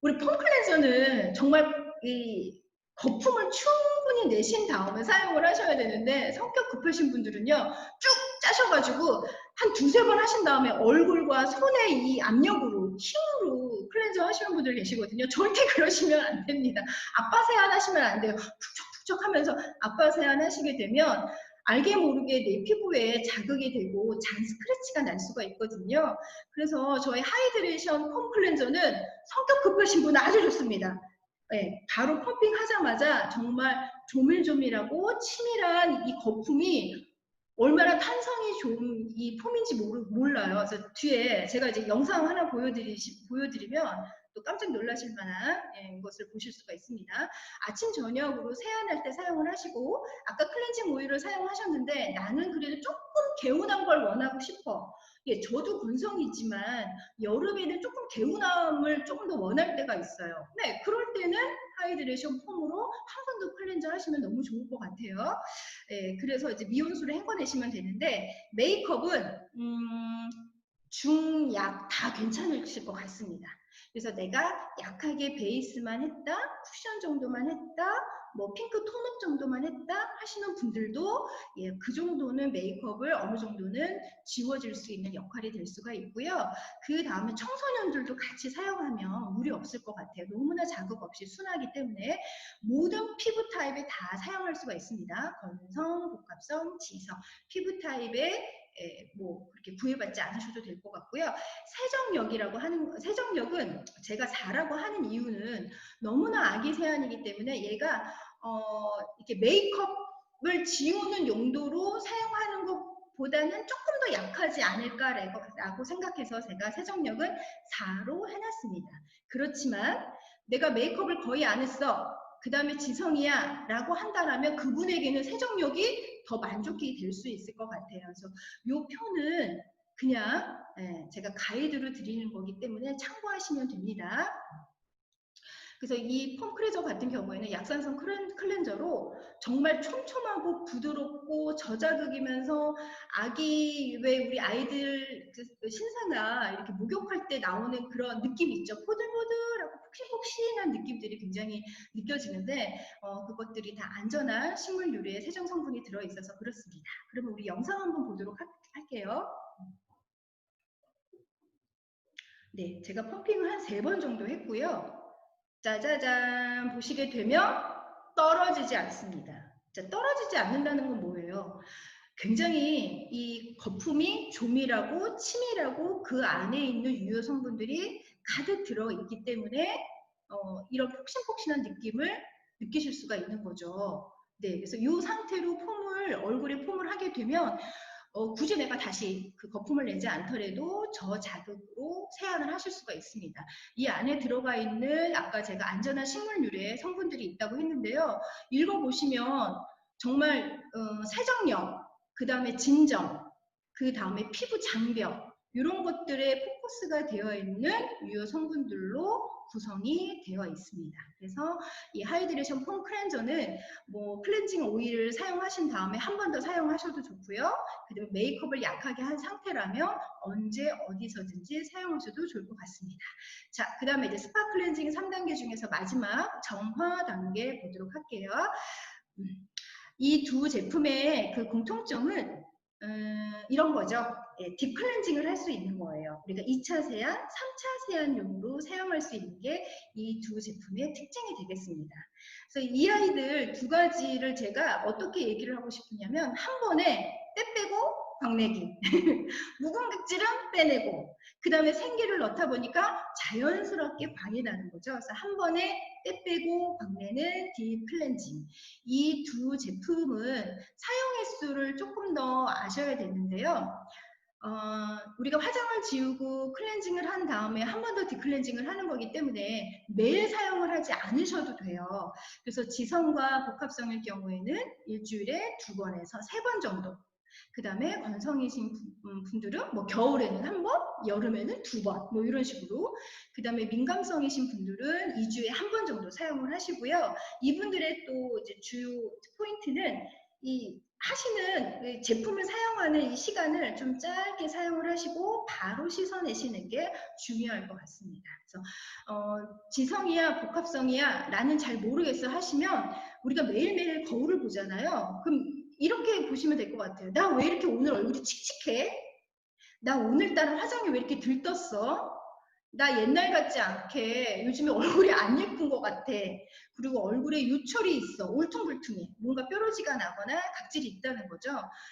우리 폼 클렌저는 정말 이 거품을 충분히 내신 다음에 사용을 하셔야 되는데 성격 급하신 분들은요, 쭉 짜셔가지고 한 두세 번 하신 다음에 얼굴과 손의 이 압력으로, 힘으로 클렌저 하시는 분들 계시거든요. 절대 그러시면 안 됩니다. 아빠 세안 하시면 안 돼요. 푹적푹적 하면서 아빠 세안 하시게 되면 알게 모르게 내 피부에 자극이 되고 잔 스크래치가 날 수가 있거든요. 그래서 저희 하이드레이션 폼 클렌저는 성격 급하신 분은 아주 좋습니다. 네, 바로 펌핑 하자마자 정말 조밀조밀하고 치밀한 이 거품이 얼마나 탄성이 좋은 이 폼인지 몰라요. 그래서 뒤에 제가 이제 영상 하나 보여드리면 또 깜짝 놀라실 만한 것을 보실 수가 있습니다. 아침 저녁으로 세안할 때 사용을 하시고, 아까 클렌징 오일을 사용하셨는데 나는 그래도 조금 개운한 걸 원하고 싶어. 저도 건성이지만 여름에는 조금 개운함을 조금 더 원할 때가 있어요. 네, 그럴 때는 하이드레이션 폼으로 한 번 더 클렌저 하시면 너무 좋을 것 같아요. 그래서 이제 미온수를 헹궈내시면 되는데, 메이크업은 중약 다 괜찮으실 것 같습니다. 그래서 내가 약하게 베이스만 했다, 쿠션 정도만 했다, 핑크 톤업 정도만 했다 하시는 분들도 그 정도는 메이크업을 어느 정도는 지워질 수 있는 역할이 될 수가 있고요. 그 다음에 청소년들도 같이 사용하면 무리 없을 것 같아요. 너무나 자극 없이 순하기 때문에 모든 피부 타입에 다 사용할 수가 있습니다. 건성, 복합성, 지성 피부 타입에 그렇게 구애받지 않으셔도 될 것 같고요. 세정력은 제가 4라고 하는 이유는 너무나 아기 세안이기 때문에 얘가 이렇게 메이크업을 지우는 용도로 사용하는 것보다는 조금 더 약하지 않을까라고 생각해서 제가 세정력은 4로 해놨습니다. 그렇지만 내가 메이크업을 거의 안 했어, 그 다음에 지성이야 라고 한다면 그분에게는 세정력이 더 만족이 될 수 있을 것 같아요. 그래서 이 표는 그냥 제가 가이드로 드리는 거기 때문에 참고하시면 됩니다. 그래서 이 폼 클렌저 같은 경우에는 약산성 클렌저로 정말 촘촘하고 부드럽고 저자극이면서 왜 우리 아이들 신사나 이렇게 목욕할 때 나오는 그런 느낌 있죠. 포들포들하고 폭신폭신한 느낌들이 굉장히 느껴지는데 그것들이 다 안전한 식물 유래의 세정 성분이 들어있어서 그렇습니다. 그러면 우리 영상 한번 보도록 할게요. 네, 제가 펌핑을 한 3번 정도 했고요. 짜자잔, 보시게 되면 떨어지지 않습니다. 자, 떨어지지 않는다는 건 뭐예요? 굉장히 이 거품이 조밀하고 치밀하고 그 안에 있는 유효 성분들이 가득 들어있기 때문에 이런 폭신폭신한 느낌을 느끼실 수가 있는 거죠. 네, 그래서 이 상태로 얼굴에 폼을 하게 되면 굳이 내가 다시 그 거품을 내지 않더라도 저자극으로 세안을 하실 수가 있습니다. 이 안에 들어가 있는 아까 제가 안전한 식물 유래 성분들이 있다고 했는데요. 읽어보시면 정말 세정력, 그 다음에 진정, 그 다음에 피부 장벽 이런 것들에 포커스가 되어 있는 유효 성분들로 구성이 되어 있습니다. 그래서 이 하이드레이션 폼 클렌저는 뭐 클렌징 오일을 사용하신 다음에 한 번 더 사용하셔도 좋고요. 그리고 메이크업을 약하게 한 상태라면 언제 어디서든지 사용하셔도 좋을 것 같습니다. 자, 그 다음에 이제 스파 클렌징 3단계 중에서 마지막 정화 단계 보도록 할게요. 이 두 제품의 그 공통점은 이런 거죠. 예, 딥클렌징을 할 수 있는 거예요. 우리가 2차 세안, 3차 세안용으로 사용할 수 있는 게 이 두 제품의 특징이 되겠습니다. 그래서 이 아이들 두 가지를 제가 어떻게 얘기를 하고 싶으냐면 한 번에 때 빼고 광내기, 묵은 각질은 빼내고 그 다음에 생기를 넣다 보니까 자연스럽게 광이 나는 거죠. 그래서 한 번에 때 빼고 광내는 딥클렌징. 이 두 제품은 사용 횟수를 조금 더 아셔야 되는데요. 우리가 화장을 지우고 클렌징을 한 다음에 한 번 더 딥클렌징을 하는 거기 때문에 매일 사용을 하지 않으셔도 돼요. 그래서 지성과 복합성일 경우에는 일주일에 2번에서 3번 정도. 그 다음에 건성이신 분들은 뭐 겨울에는 1번, 여름에는 2번, 뭐 이런 식으로. 그 다음에 민감성이신 분들은 2주에 1번 정도 사용을 하시고요. 이분들의 또 이제 주요 포인트는 이 하시는 제품을 사용하는 이 시간을 좀 짧게 사용을 하시고 바로 씻어내시는 게 중요할 것 같습니다. 그래서 지성이야 복합성이야 나는 잘 모르겠어 하시면 우리가 매일매일 거울을 보잖아요. 그럼 이렇게 보시면 될 것 같아요. 나 왜 이렇게 오늘 얼굴이 칙칙해? 나 오늘따라 화장이 왜 이렇게 들떴어? 나 옛날 같지 않게 요즘에 얼굴이 안 예쁜 것 같아. 그리고 얼굴에 유철이 있어. 울퉁불퉁해. 뭔가 뾰루지가 나거나 각질이 있다는 거죠.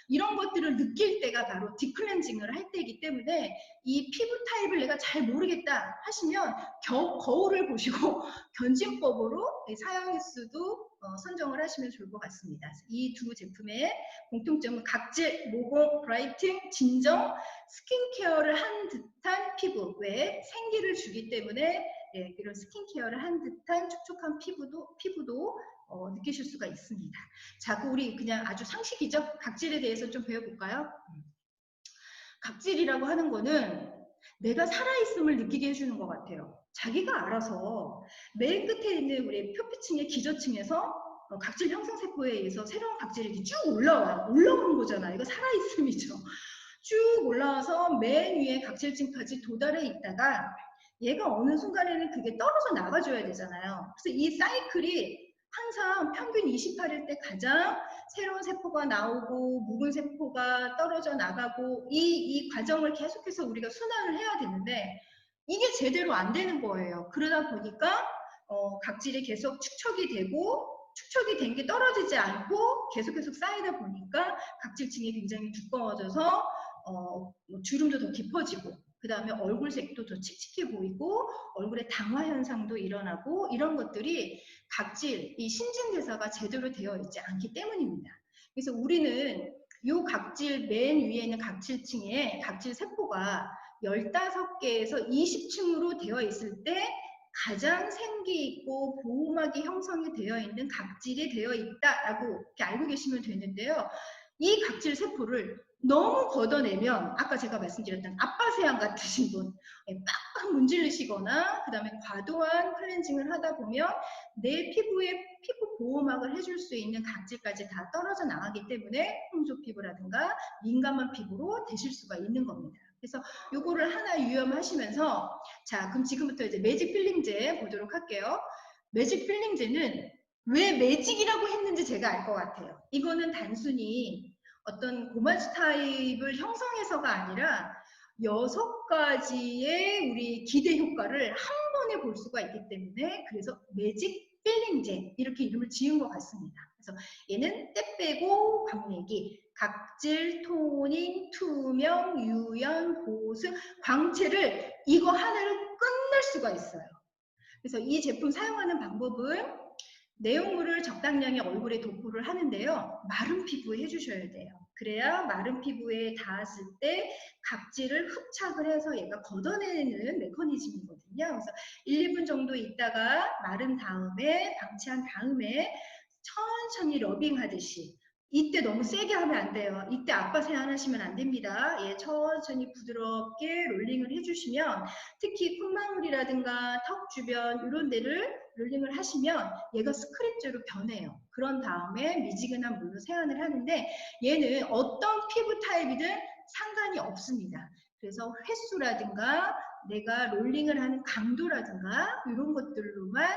이런 것들을 느낄 때가 바로 딥클렌징을 할 때이기 때문에 이 피부 타입을 내가 잘 모르겠다 하시면 거울을 보시고 견진법으로 사용 횟수도 선정을 하시면 좋을 것 같습니다. 이 두 제품의 공통점은 각질, 모공, 브라이팅, 진정, 스킨케어를 한 듯한 피부, 왜 생기를 주기 때문에 예, 이런 스킨케어를 한 듯한 촉촉한 피부도 느끼실 수가 있습니다. 자, 우리 그냥 아주 상식이죠? 각질에 대해서 좀 배워볼까요? 각질이라고 하는 거는 내가 살아있음을 느끼게 해주는 것 같아요. 자기가 알아서 맨 끝에 있는 우리 표피층의 기저층에서 각질 형성세포에 의해서 새로운 각질이 쭉 올라오는 거잖아요. 이거 살아있음이죠. 쭉 올라와서 맨 위에 각질층까지 도달해 있다가 얘가 어느 순간에는 그게 떨어져 나가줘야 되잖아요. 그래서 이 사이클이 항상 평균 28일 때 가장 새로운 세포가 나오고 묵은 세포가 떨어져 나가고 이 과정을 계속해서 우리가 순환을 해야 되는데 이게 제대로 안 되는 거예요. 그러다 보니까 각질이 계속 축적이 되고 축적이 된 게 떨어지지 않고 계속 쌓이다 보니까 각질층이 굉장히 두꺼워져서 뭐 주름도 더 깊어지고 그 다음에 얼굴색도 더 칙칙해 보이고 얼굴에 당화 현상도 일어나고 이런 것들이 각질, 이 신진대사가 제대로 되어 있지 않기 때문입니다. 그래서 우리는 이 각질 맨 위에 있는 각질층에 각질 세포가 15개에서 20층으로 되어 있을 때 가장 생기 있고 보호막이 형성이 되어 있는 각질이 되어 있다라고 이렇게 알고 계시면 되는데요. 이 각질 세포를 너무 걷어내면 아까 제가 말씀드렸던 아빠세안 같으신 분 빡빡 문질르시거나 그 다음에 과도한 클렌징을 하다 보면 내 피부에 피부 보호막을 해줄 수 있는 각질까지 다 떨어져 나가기 때문에 홍조 피부라든가 민감한 피부로 되실 수가 있는 겁니다. 그래서 요거를 하나 유념하시면서 자 그럼 지금부터 이제 매직 필링제 보도록 할게요. 매직 필링제는 왜 매직이라고 했는지 제가 알 것 같아요. 이거는 단순히 어떤 고마지 타입을 형성해서가 아니라 6가지의 우리 기대 효과를 한 번에 볼 수가 있기 때문에 그래서 매직 필링제 이렇게 이름을 지은 것 같습니다. 그래서 얘는 때 빼고 광내기, 각질, 토닝, 투명, 유연, 보습, 광채를 이거 하나를 끝낼 수가 있어요. 그래서 이 제품 사용하는 방법은 내용물을 적당량의 얼굴에 도포를 하는데요. 마른 피부에 해주셔야 돼요. 그래야 마른 피부에 닿았을 때 각질을 흡착을 해서 얘가 걷어내는 메커니즘이거든요. 그래서 1, 2분 정도 있다가 마른 다음에 방치한 다음에 천천히 러빙 하듯이 이때 너무 세게 하면 안 돼요. 이때 아빠 세안하시면 안 됩니다. 예, 천천히 부드럽게 롤링을 해주시면 특히 콧망울이라든가 턱 주변 이런 데를 롤링을 하시면 얘가 스크래치로 변해요. 그런 다음에 미지근한 물로 세안을 하는데 얘는 어떤 피부 타입이든 상관이 없습니다. 그래서 횟수라든가 내가 롤링을 하는 강도라든가 이런 것들로만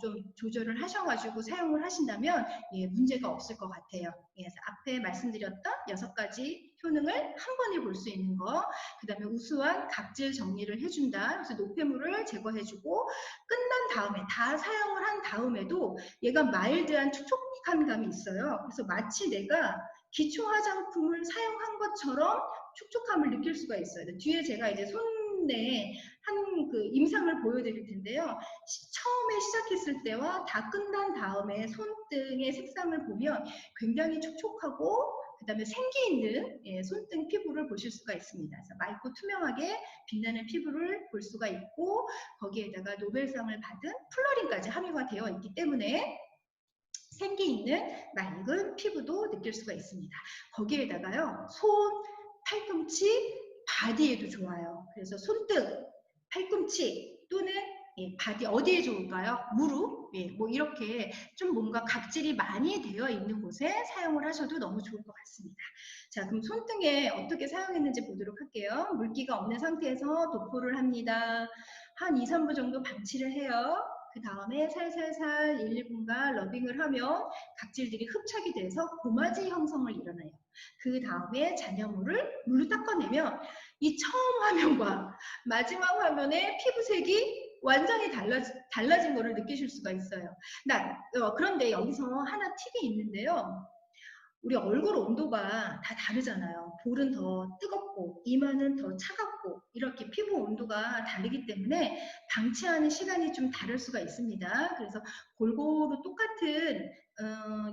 좀 조절을 하셔가지고 사용을 하신다면 예, 문제가 없을 것 같아요. 예, 그래서 앞에 말씀드렸던 6가지 효능을 한 번에 볼 수 있는 거, 그 다음에 우수한 각질 정리를 해준다. 그래서 노폐물을 제거해주고 끝난 다음에 다 사용을 한 다음에도 얘가 마일드한 촉촉한 감이 있어요. 그래서 마치 내가 기초 화장품을 사용한 것처럼 촉촉함을 느낄 수가 있어요. 뒤에 제가 이제 손에 한 그 임상을 보여드릴 텐데요. 처음에 시작했을 때와 다 끝난 다음에 손등의 색상을 보면 굉장히 촉촉하고 그 다음에 생기 있는 예, 손등 피부를 보실 수가 있습니다. 그래서 맑고 투명하게 빛나는 피부를 볼 수가 있고 거기에다가 노벨상을 받은 플러링까지 함유가 되어 있기 때문에 생기 있는 맑은 피부도 느낄 수가 있습니다. 거기에다가요, 손, 팔꿈치, 바디에도 좋아요. 그래서 손등, 팔꿈치 또는 예, 바디 어디에 좋을까요? 무릎, 예, 뭐 이렇게 좀 뭔가 각질이 많이 되어 있는 곳에 사용을 하셔도 너무 좋을 것 같습니다. 자, 그럼 손등에 어떻게 사용했는지 보도록 할게요. 물기가 없는 상태에서 도포를 합니다. 한 2, 3분 정도 방치를 해요. 그 다음에 살살살 1, 2분간 러빙을 하면 각질들이 흡착이 돼서 고마지 형성을 일어나요. 그 다음에 잔여물을 물로 닦아내면 이 처음 화면과 마지막 화면의 피부색이 완전히 달라진 거를 느끼실 수가 있어요. 그런데 여기서 하나 팁이 있는데요. 우리 얼굴 온도가 다 다르잖아요. 볼은 더 뜨겁고 이마는 더 차갑고 이렇게 피부 온도가 다르기 때문에 방치하는 시간이 좀 다를 수가 있습니다. 그래서 골고루 똑같은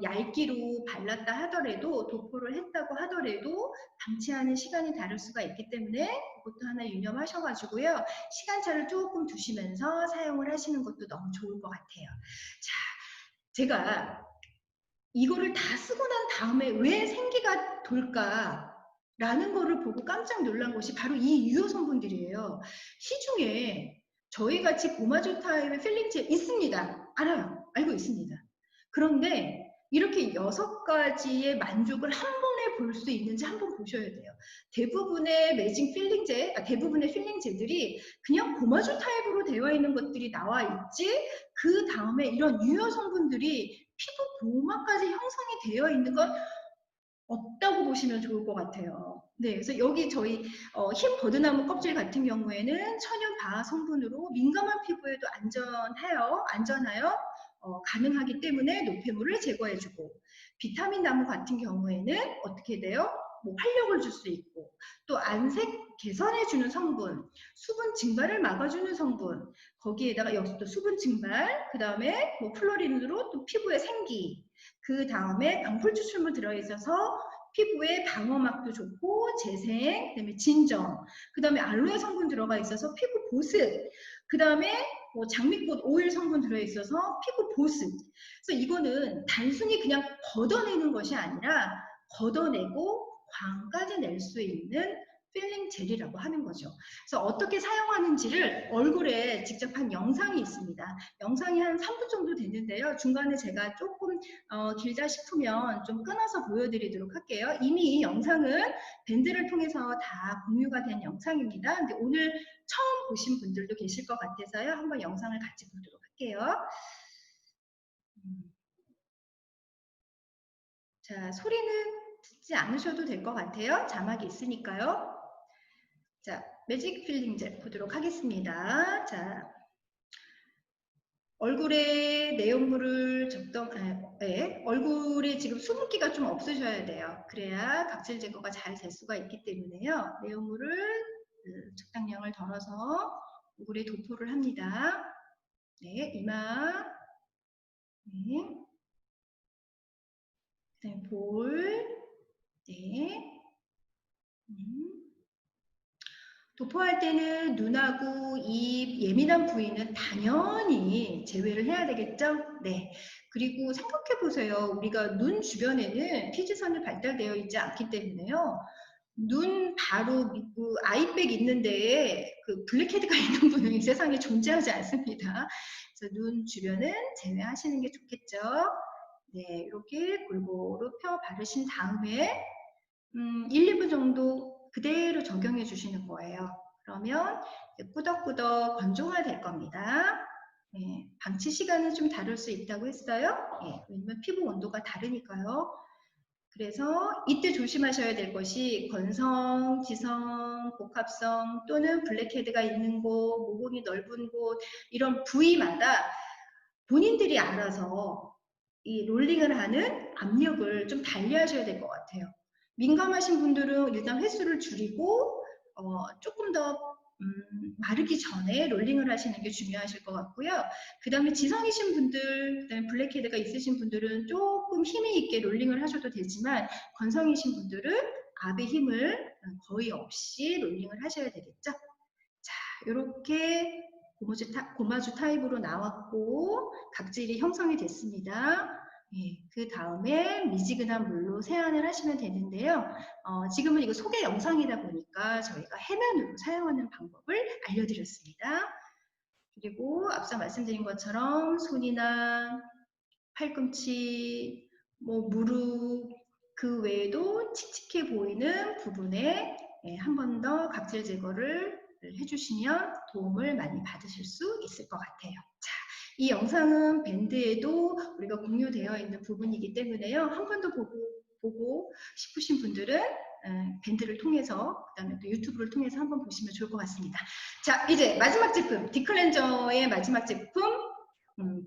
얇기로 발랐다 하더라도 도포를 했다고 하더라도 방치하는 시간이 다를 수가 있기 때문에 그것도 하나 유념하셔가지고요. 시간차를 조금 두시면서 사용을 하시는 것도 너무 좋을 것 같아요. 자, 제가 이거를 다 쓰고 난 다음에 왜 생기가 돌까? 라는 거를 보고 깜짝 놀란 것이 바로 이 유효 성분들이에요. 시중에 저희같이 고마조 타입의 필링제 있습니다. 알아요. 알고 있습니다. 그런데 이렇게 6가지의 만족을 한 번에 볼 수 있는지 한번 보셔야 돼요. 대부분의 매직 필링제, 대부분의 필링제들이 그냥 고마조 타입으로 되어 있는 것들이 나와 있지 그 다음에 이런 유효 성분들이 피부 보호막까지 형성이 되어 있는 건 없다고 보시면 좋을 것 같아요. 네, 그래서 여기 저희 흰 버드나무 껍질 같은 경우에는 천연 방화 성분으로 민감한 피부에도 안전하여 가능하기 때문에 노폐물을 제거해주고 비타민 나무 같은 경우에는 어떻게 돼요? 뭐 활력을 줄 수 있고 또 안색 개선해주는 성분, 수분 증발을 막아주는 성분, 거기에다가 여기서 또 수분 증발, 그 다음에 뭐 플로리는으로 또 피부의 생기, 그 다음에 방풀 추출물 들어있어서 피부의 방어막도 좋고 재생, 그다음에 진정, 그 다음에 알로에 성분 들어가 있어서 피부 보습, 그 다음에 뭐 장미꽃 오일 성분 들어있어서 피부 보습. 그래서 이거는 단순히 그냥 걷어내는 것이 아니라 걷어내고 광까지 낼 수 있는 필링 젤이라고 하는 거죠. 그래서 어떻게 사용하는지를 얼굴에 직접 한 영상이 있습니다. 영상이 한 3분 정도 됐는데요. 중간에 제가 조금 길다 싶으면 좀 끊어서 보여드리도록 할게요. 이미 영상은 밴드를 통해서 다 공유가 된 영상입니다. 근데 오늘 처음 보신 분들도 계실 것 같아서요. 한번 영상을 같이 보도록 할게요. 자, 소리는 듣지 않으셔도 될 것 같아요. 자막이 있으니까요. 자, 매직 필링 젤 보도록 하겠습니다. 자, 얼굴에 내용물을 얼굴에 지금 수분기가 좀 없으셔야 돼요. 그래야 각질 제거가 잘 될 수가 있기 때문에요. 내용물을 적당량을 덜어서 얼굴에 도포를 합니다. 네, 이마, 네, 그다음에 볼, 네, 도포할 때는 눈하고 입, 예민한 부위는 당연히 제외를 해야 되겠죠? 네. 그리고 생각해 보세요. 우리가 눈 주변에는 피지선이 발달되어 있지 않기 때문에요. 눈 바로 그 아이백 있는데 그 블랙헤드가 있는 분은 이 세상에 존재하지 않습니다. 그래서 눈 주변은 제외하시는 게 좋겠죠. 네, 이렇게 골고루 펴 바르신 다음에 1, 2분 정도 그대로 적용해 주시는 거예요. 그러면 꾸덕꾸덕 건조가 될 겁니다. 네, 방치 시간은 좀 다를 수 있다고 했어요. 네, 왜냐면 피부 온도가 다르니까요. 그래서 이때 조심하셔야 될 것이 건성, 지성, 복합성 또는 블랙헤드가 있는 곳, 모공이 넓은 곳 이런 부위마다 본인들이 알아서 이 롤링을 하는 압력을 좀 달리하셔야 될 것 같아요. 민감하신 분들은 일단 횟수를 줄이고 조금 더 마르기 전에 롤링을 하시는 게 중요하실 것 같고요. 그 다음에 지성이신 분들, 그다음에 블랙헤드가 있으신 분들은 조금 힘이 있게 롤링을 하셔도 되지만 건성이신 분들은 압의 힘을 거의 없이 롤링을 하셔야 되겠죠. 자, 이렇게 고마주 타입으로 나왔고 각질이 형성이 됐습니다. 예, 그 다음에 미지근한 물로 세안을 하시면 되는데요. 지금은 이거 소개 영상이다 보니까 저희가 해면으로 사용하는 방법을 알려드렸습니다. 그리고 앞서 말씀드린 것처럼 손이나 팔꿈치, 무릎 그 외에도 칙칙해 보이는 부분에 한 번 더 각질 제거를 해주시면 도움을 많이 받으실 수 있을 것 같아요. 자, 이 영상은 밴드에도 우리가 공유되어 있는 부분이기 때문에요. 한 번 더 보고 싶으신 분들은 밴드를 통해서 그다음에 또 유튜브를 통해서 한번 보시면 좋을 것 같습니다. 자, 이제 마지막 제품, 디클렌저의 마지막 제품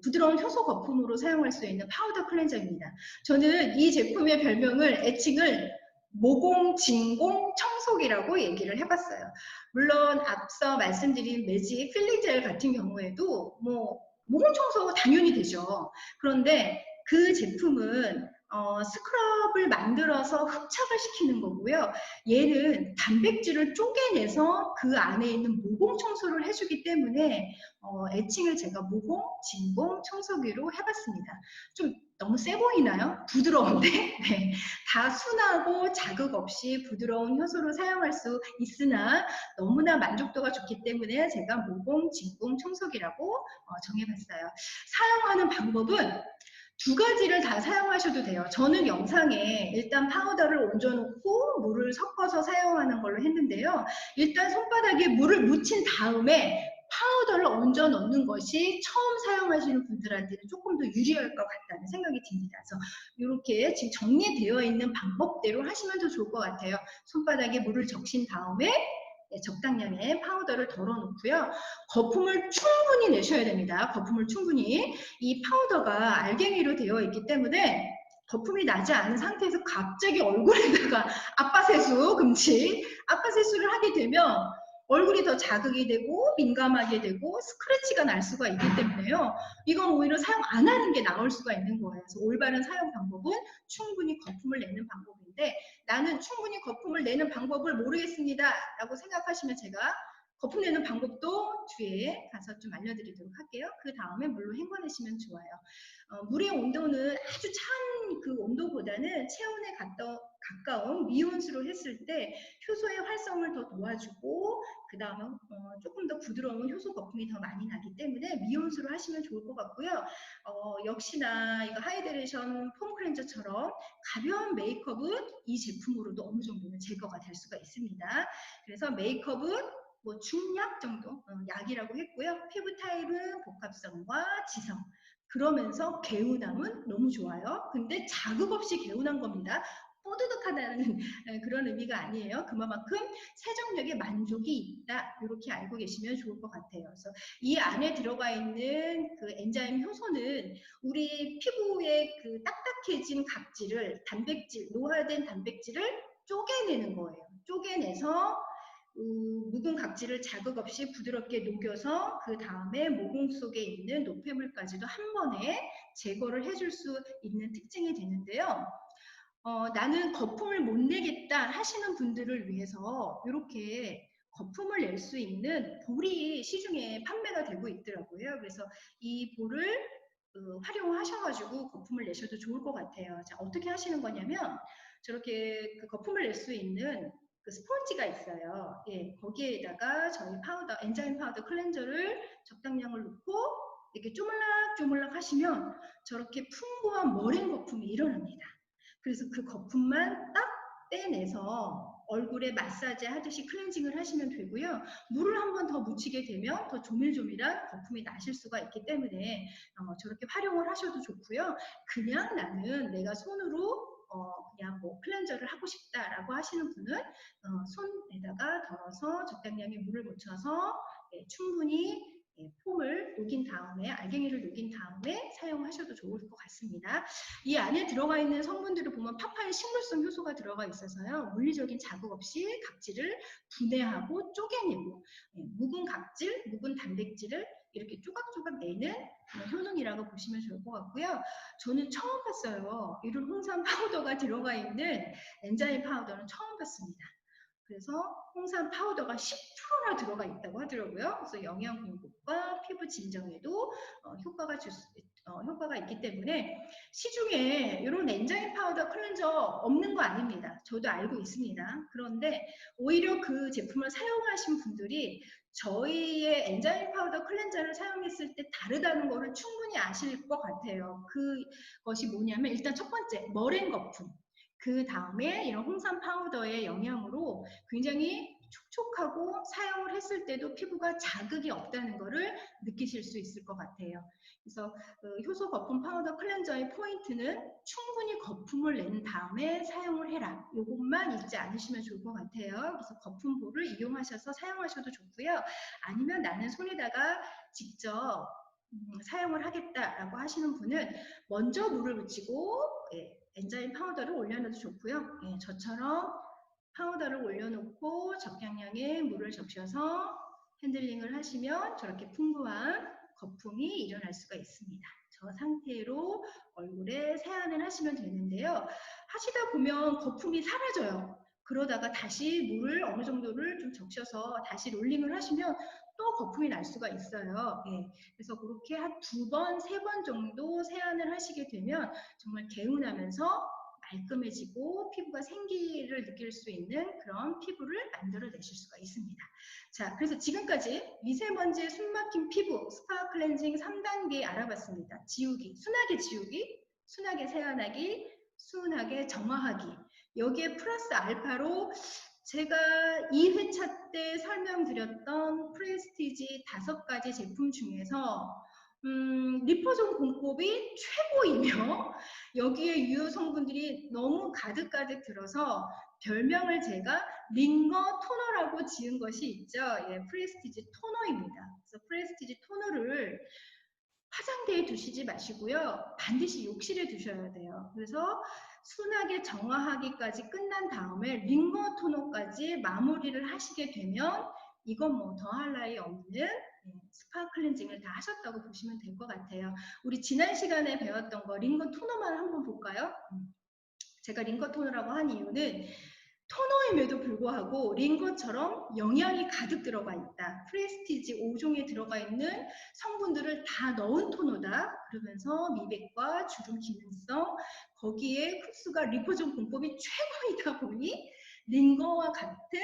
부드러운 효소 거품으로 사용할 수 있는 파우더 클렌저입니다. 저는 이 제품의 별명을 애칭을 모공, 진공, 청소기라고 얘기를 해봤어요. 물론 앞서 말씀드린 매직 필링 젤 같은 경우에도 모공 청소 당연히 되죠. 그런데 그 제품은 스크럽을 만들어서 흡착을 시키는 거고요. 얘는 단백질을 쪼개내서 그 안에 있는 모공 청소를 해주기 때문에 애칭을 제가 모공, 진공, 청소기로 해봤습니다. 좀 너무 세 보이나요? 부드러운데? 네. 다 순하고 자극 없이 부드러운 효소를 사용할 수 있으나 너무나 만족도가 좋기 때문에 제가 모공, 진공, 청소기라고 정해봤어요. 사용하는 방법은 두 가지를 다 사용하셔도 돼요. 저는 영상에 일단 파우더를 얹어놓고 물을 섞어서 사용하는 걸로 했는데요. 일단 손바닥에 물을 묻힌 다음에 파우더를 얹어 넣는 것이 처음 사용하시는 분들한테는 조금 더 유리할 것 같다는 생각이 듭니다. 그래서 이렇게 지금 정리되어 있는 방법대로 하시면 더 좋을 것 같아요. 손바닥에 물을 적신 다음에 적당량의 파우더를 덜어 놓고요. 거품을 충분히 내셔야 됩니다. 거품을 충분히. 이 파우더가 알갱이로 되어 있기 때문에 거품이 나지 않은 상태에서 갑자기 얼굴에다가 아빠 세수, 금치, 아빠 세수를 하게 되면 얼굴이 더 자극이 되고 민감하게 되고 스크래치가 날 수가 있기 때문에요. 이건 오히려 사용 안 하는 게 나을 수가 있는 거예요. 그래서 올바른 사용 방법은 충분히 거품을 내는 방법인데 나는 충분히 거품을 내는 방법을 모르겠습니다 라고 생각하시면 제가 거품 내는 방법도 뒤에 가서 좀 알려드리도록 할게요. 그 다음에 물로 헹궈내시면 좋아요. 물의 온도는 아주 찬 그 온도보다는 체온에 가까운 미온수로 했을 때 효소의 활성을 더 도와주고 그 다음에 조금 더 부드러운 효소 거품이 더 많이 나기 때문에 미온수로 하시면 좋을 것 같고요. 역시나 이거 하이드레이션 폼 클렌저처럼 가벼운 메이크업은 이 제품으로도 어느 정도는 제거가 될 수가 있습니다. 그래서 메이크업은 중약 정도 약이라고 했고요. 피부 타입은 복합성과 지성. 그러면서 개운함은 너무 좋아요. 근데 자극 없이 개운한 겁니다. 뽀드득하다는 그런 의미가 아니에요. 그만큼 세정력에 만족이 있다. 이렇게 알고 계시면 좋을 것 같아요. 그래서 이 안에 들어가 있는 그 엔자임 효소는 우리 피부의 그 딱딱해진 각질을 단백질, 노화된 단백질을 쪼개내는 거예요. 쪼개내서 묵은 각질을 자극 없이 부드럽게 녹여서 그 다음에 모공 속에 있는 노폐물까지도 한 번에 제거를 해줄 수 있는 특징이 되는데요. 나는 거품을 못 내겠다 하시는 분들을 위해서 이렇게 거품을 낼 수 있는 볼이 시중에 판매가 되고 있더라고요. 그래서 이 볼을 활용하셔가지고 거품을 내셔도 좋을 것 같아요. 자, 어떻게 하시는 거냐면 저렇게 그 거품을 낼 수 있는 그 스펀지가 있어요. 예, 거기에다가 저희 파우더, 엔자임 파우더 클렌저를 적당량을 넣고 이렇게 쪼물락쪼물락 하시면 저렇게 풍부한 머랭 거품이 일어납니다. 그래서 그 거품만 딱 떼내서 얼굴에 마사지 하듯이 클렌징을 하시면 되고요. 물을 한 번 더 묻히게 되면 더 조밀조밀한 거품이 나실 수가 있기 때문에 저렇게 활용을 하셔도 좋고요. 그냥 나는 내가 손으로 그냥 뭐 클렌저를 하고 싶다라고 하시는 분은 손에다가 덜어서 적당량의 물을 묻혀서 충분히 폼을 녹인 다음에 알갱이를 녹인 다음에 사용하셔도 좋을 것 같습니다. 이 안에 들어가 있는 성분들을 보면 파파에 식물성 효소가 들어가 있어서요. 물리적인 자극 없이 각질을 분해하고 쪼개내고 묵은 각질, 묵은 단백질을 이렇게 조각조각 내는 효능이라고 보시면 좋을 것 같고요. 저는 처음 봤어요. 이런 홍삼 파우더가 들어가 있는 엔자임 파우더는 처음 봤습니다. 그래서 홍삼 파우더가 10%나 들어가 있다고 하더라고요. 그래서 영양 공급과 피부 진정에도 효과가 있기 때문에 시중에 이런 엔자임 파우더 클렌저 없는 거 아닙니다. 저도 알고 있습니다. 그런데 오히려 그 제품을 사용하신 분들이 저희의 엔자임 파우더 클렌저를 사용했을 때 다르다는 거를 충분히 아실 것 같아요. 그것이 뭐냐면 일단 첫 번째 머랭 거품. 그 다음에 이런 홍삼 파우더의 영향으로 굉장히 촉촉하고 사용을 했을 때도 피부가 자극이 없다는 것을 느끼실 수 있을 것 같아요. 그래서 효소 거품 파우더 클렌저의 포인트는 충분히 거품을 낸 다음에 사용을 해라. 이것만 잊지 않으시면 좋을 것 같아요. 그래서 거품볼을 이용하셔서 사용하셔도 좋고요. 아니면 나는 손에다가 직접 사용을 하겠다라고 하시는 분은 먼저 물을 묻히고 엔자임 파우더를 올려놔도 좋고요. 저처럼 파우더를 올려놓고 적당량의 물을 적셔서 핸들링을 하시면 저렇게 풍부한 거품이 일어날 수가 있습니다. 저 상태로 얼굴에 세안을 하시면 되는데요. 하시다 보면 거품이 사라져요. 그러다가 다시 물을 어느 정도를 좀 적셔서 다시 롤링을 하시면 또 거품이 날 수가 있어요. 그래서 그렇게 한 2번, 3번 정도 세안을 하시게 되면 정말 개운하면서 말끔해지고 피부가 생기를 느낄 수 있는 그런 피부를 만들어내실 수가 있습니다. 자, 그래서 지금까지 미세먼지에 숨막힌 피부 스파 클렌징 3단계 알아봤습니다. 지우기, 순하게 지우기, 순하게 세안하기, 순하게 정화하기. 여기에 플러스 알파로 제가 2회차 때 설명드렸던 프레스티지 5가지 제품 중에서 리포존 공법이 최고이며 여기에 유효 성분들이 너무 가득가득 들어서 별명을 제가 링거 토너라고 지은 것이 있죠. 프레스티지 토너입니다. 그래서 프레스티지 토너를 화장대에 두시지 마시고요. 반드시 욕실에 두셔야 돼요. 그래서 순하게 정화하기까지 끝난 다음에 링거 토너까지 마무리를 하시게 되면 이건 뭐 더할 나위 없는 스파 클렌징을 다 하셨다고 보시면 될 것 같아요. 우리 지난 시간에 배웠던 거 링거 토너만 한번 볼까요? 제가 링거 토너라고 한 이유는 토너임에도 불구하고 링거처럼 영양이 가득 들어가 있다. 프레스티지 5종에 들어가 있는 성분들을 다 넣은 토너다. 그러면서 미백과 주름 기능성, 거기에 흡수가 리포존 공법이 최고이다 보니 링거와 같은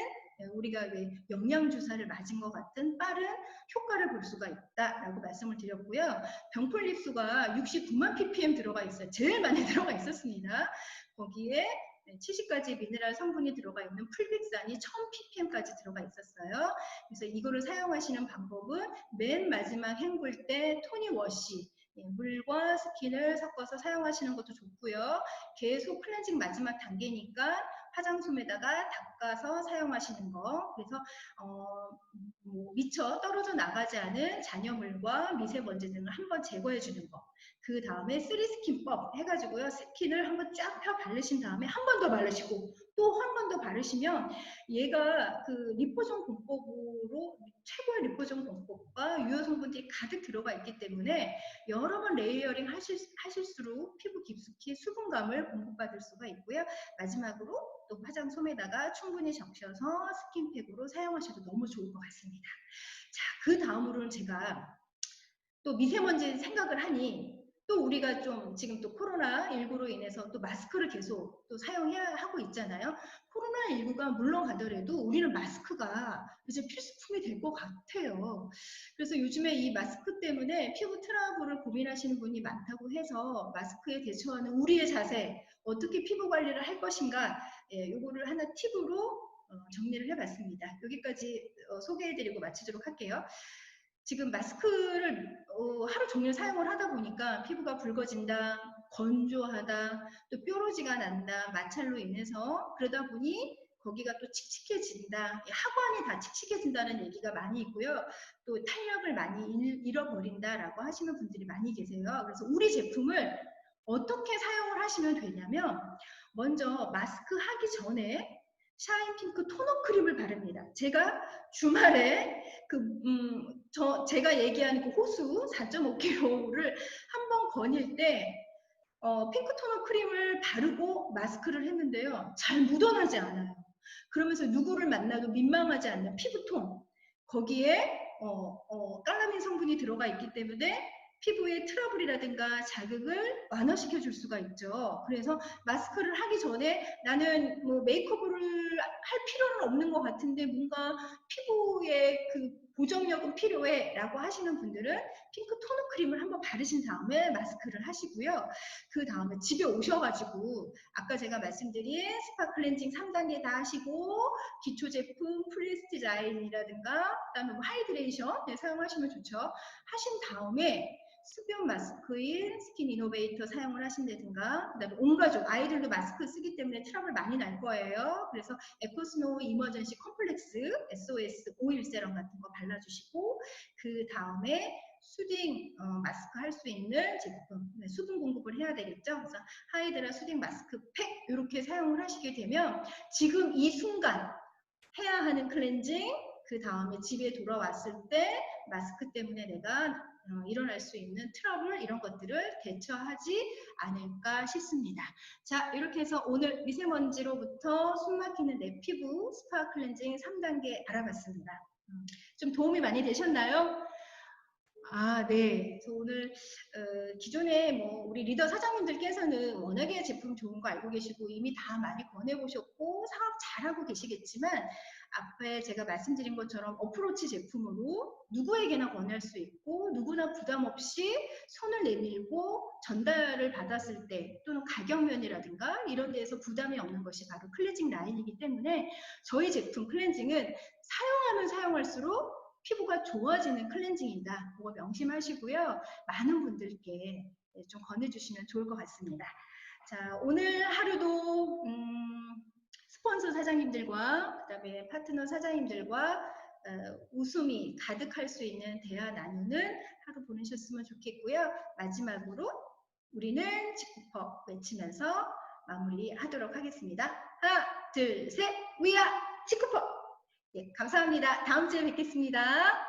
우리가 왜 영양주사를 맞은 것 같은 빠른 효과를 볼 수가 있다라고 말씀을 드렸고요. 병풀 립수가 69만 ppm 들어가 있어요. 제일 많이 들어가 있었습니다. 거기에 70가지 미네랄 성분이 들어가 있는 풀백산이 1000ppm까지 들어가 있었어요. 그래서 이거를 사용하시는 방법은 맨 마지막 헹굴 때 토닉 워시 예, 물과 스킨을 섞어서 사용하시는 것도 좋고요. 계속 클렌징 마지막 단계니까 화장솜에다가 닦아서 사용하시는 거. 그래서 뭐 미처 떨어져 나가지 않은 잔여물과 미세먼지 등을 한번 제거해 주는 거. 그 다음에 쓰리스킨법 해가지고요. 스킨을 한번 쫙 펴 바르신 다음에 한 번 더 바르시고 또 한 번 더 바르시면 얘가 그 리포존 공법으로 최고의 리포존 공법과 유효 성분들이 가득 들어가 있기 때문에 여러 번 레이어링 하실수록 피부 깊숙이 수분감을 공급받을 수가 있고요. 마지막으로 또 화장솜에다가 충분히 적셔서 스킨팩으로 사용하셔도 너무 좋을 것 같습니다. 자, 그 다음으로는 제가 또 미세먼지 생각을 하니 또 우리가 좀 지금 또 코로나19로 인해서 또 마스크를 계속 또 사용해야 하고 있잖아요. 코로나19가 물러가더라도 우리는 마스크가 이제 필수품이 될 것 같아요. 그래서 요즘에 이 마스크 때문에 피부 트러블을 고민하시는 분이 많다고 해서 마스크에 대처하는 우리의 자세, 어떻게 피부 관리를 할 것인가, 예, 요거를 하나 팁으로 정리를 해봤습니다. 여기까지 소개해드리고 마치도록 할게요. 지금 마스크를 하루 종일 사용을 하다 보니까 피부가 붉어진다, 건조하다, 또 뾰루지가 난다, 마찰로 인해서 그러다 보니 거기가 또 칙칙해진다, 하관이 다 칙칙해진다는 얘기가 많이 있고요. 또 탄력을 많이 잃어버린다라고 하시는 분들이 많이 계세요. 그래서 우리 제품을 어떻게 사용을 하시면 되냐면 먼저 마스크 하기 전에 샤인핑크 토너 크림을 바릅니다. 제가 주말에 제가 얘기하는 그 호수 4.5kg를 한번 거닐 때 핑크 토너 크림을 바르고 마스크를 했는데요. 잘 묻어나지 않아요. 그러면서 누구를 만나도 민망하지 않는 피부톤, 거기에 깔라민 성분이 들어가 있기 때문에 피부의 트러블이라든가 자극을 완화시켜 줄 수가 있죠. 그래서 마스크를 하기 전에 나는 뭐 메이크업을 할 필요는 없는 것 같은데 뭔가 피부에 그 보정력은 필요해 라고 하시는 분들은 핑크 토너 크림을 한번 바르신 다음에 마스크를 하시고요. 그 다음에 집에 오셔가지고 아까 제가 말씀드린 스파 클렌징 3단계 다 하시고 기초 제품 프리스티지 아이라든가 그다음에 뭐 하이드레이션 네, 사용하시면 좋죠. 하신 다음에 수분 마스크인 스킨 이노베이터 사용을 하신다든가 그다음에 온 가족 아이들도 마스크 쓰기 때문에 트러블 많이 날 거예요. 그래서 에코스노우 이머전시 컴플렉스 SOS 오일 세럼 같은 거 발라주시고 그 다음에 수딩 마스크 할 수 있는 제품 네, 수분 공급을 해야 되겠죠. 그래서 하이드라 수딩 마스크 팩 이렇게 사용을 하시게 되면 지금 이 순간 해야 하는 클렌징 그 다음에 집에 돌아왔을 때 마스크 때문에 내가 일어날 수 있는 트러블 이런 것들을 대처하지 않을까 싶습니다. 자, 이렇게 해서 오늘 미세먼지로부터 숨막히는 내 피부 스파 클렌징 3단계 알아봤습니다. 좀 도움이 많이 되셨나요? 아, 네. 그래서 오늘 기존에 뭐 우리 리더 사장님들께서는 워낙에 제품 좋은 거 알고 계시고 이미 다 많이 권해보셨고 사업 잘하고 계시겠지만 앞에 제가 말씀드린 것처럼 어프로치 제품으로 누구에게나 권할 수 있고 누구나 부담 없이 손을 내밀고 전달을 받았을 때 또는 가격면이라든가 이런 데에서 부담이 없는 것이 바로 클렌징 라인이기 때문에 저희 제품 클렌징은 사용하면 사용할수록 피부가 좋아지는 클렌징이다. 그거 명심하시고요. 많은 분들께 좀 권해주시면 좋을 것 같습니다. 자, 오늘 하루도 스폰서 사장님들과 그다음에 파트너 사장님들과 웃음이 가득할 수 있는 대화 나누는 하루 보내셨으면 좋겠고요. 마지막으로 우리는 직구퍼 외치면서 마무리하도록 하겠습니다. 하나, 둘, 셋, We are 직구퍼! 예, 감사합니다. 다음 주에 뵙겠습니다.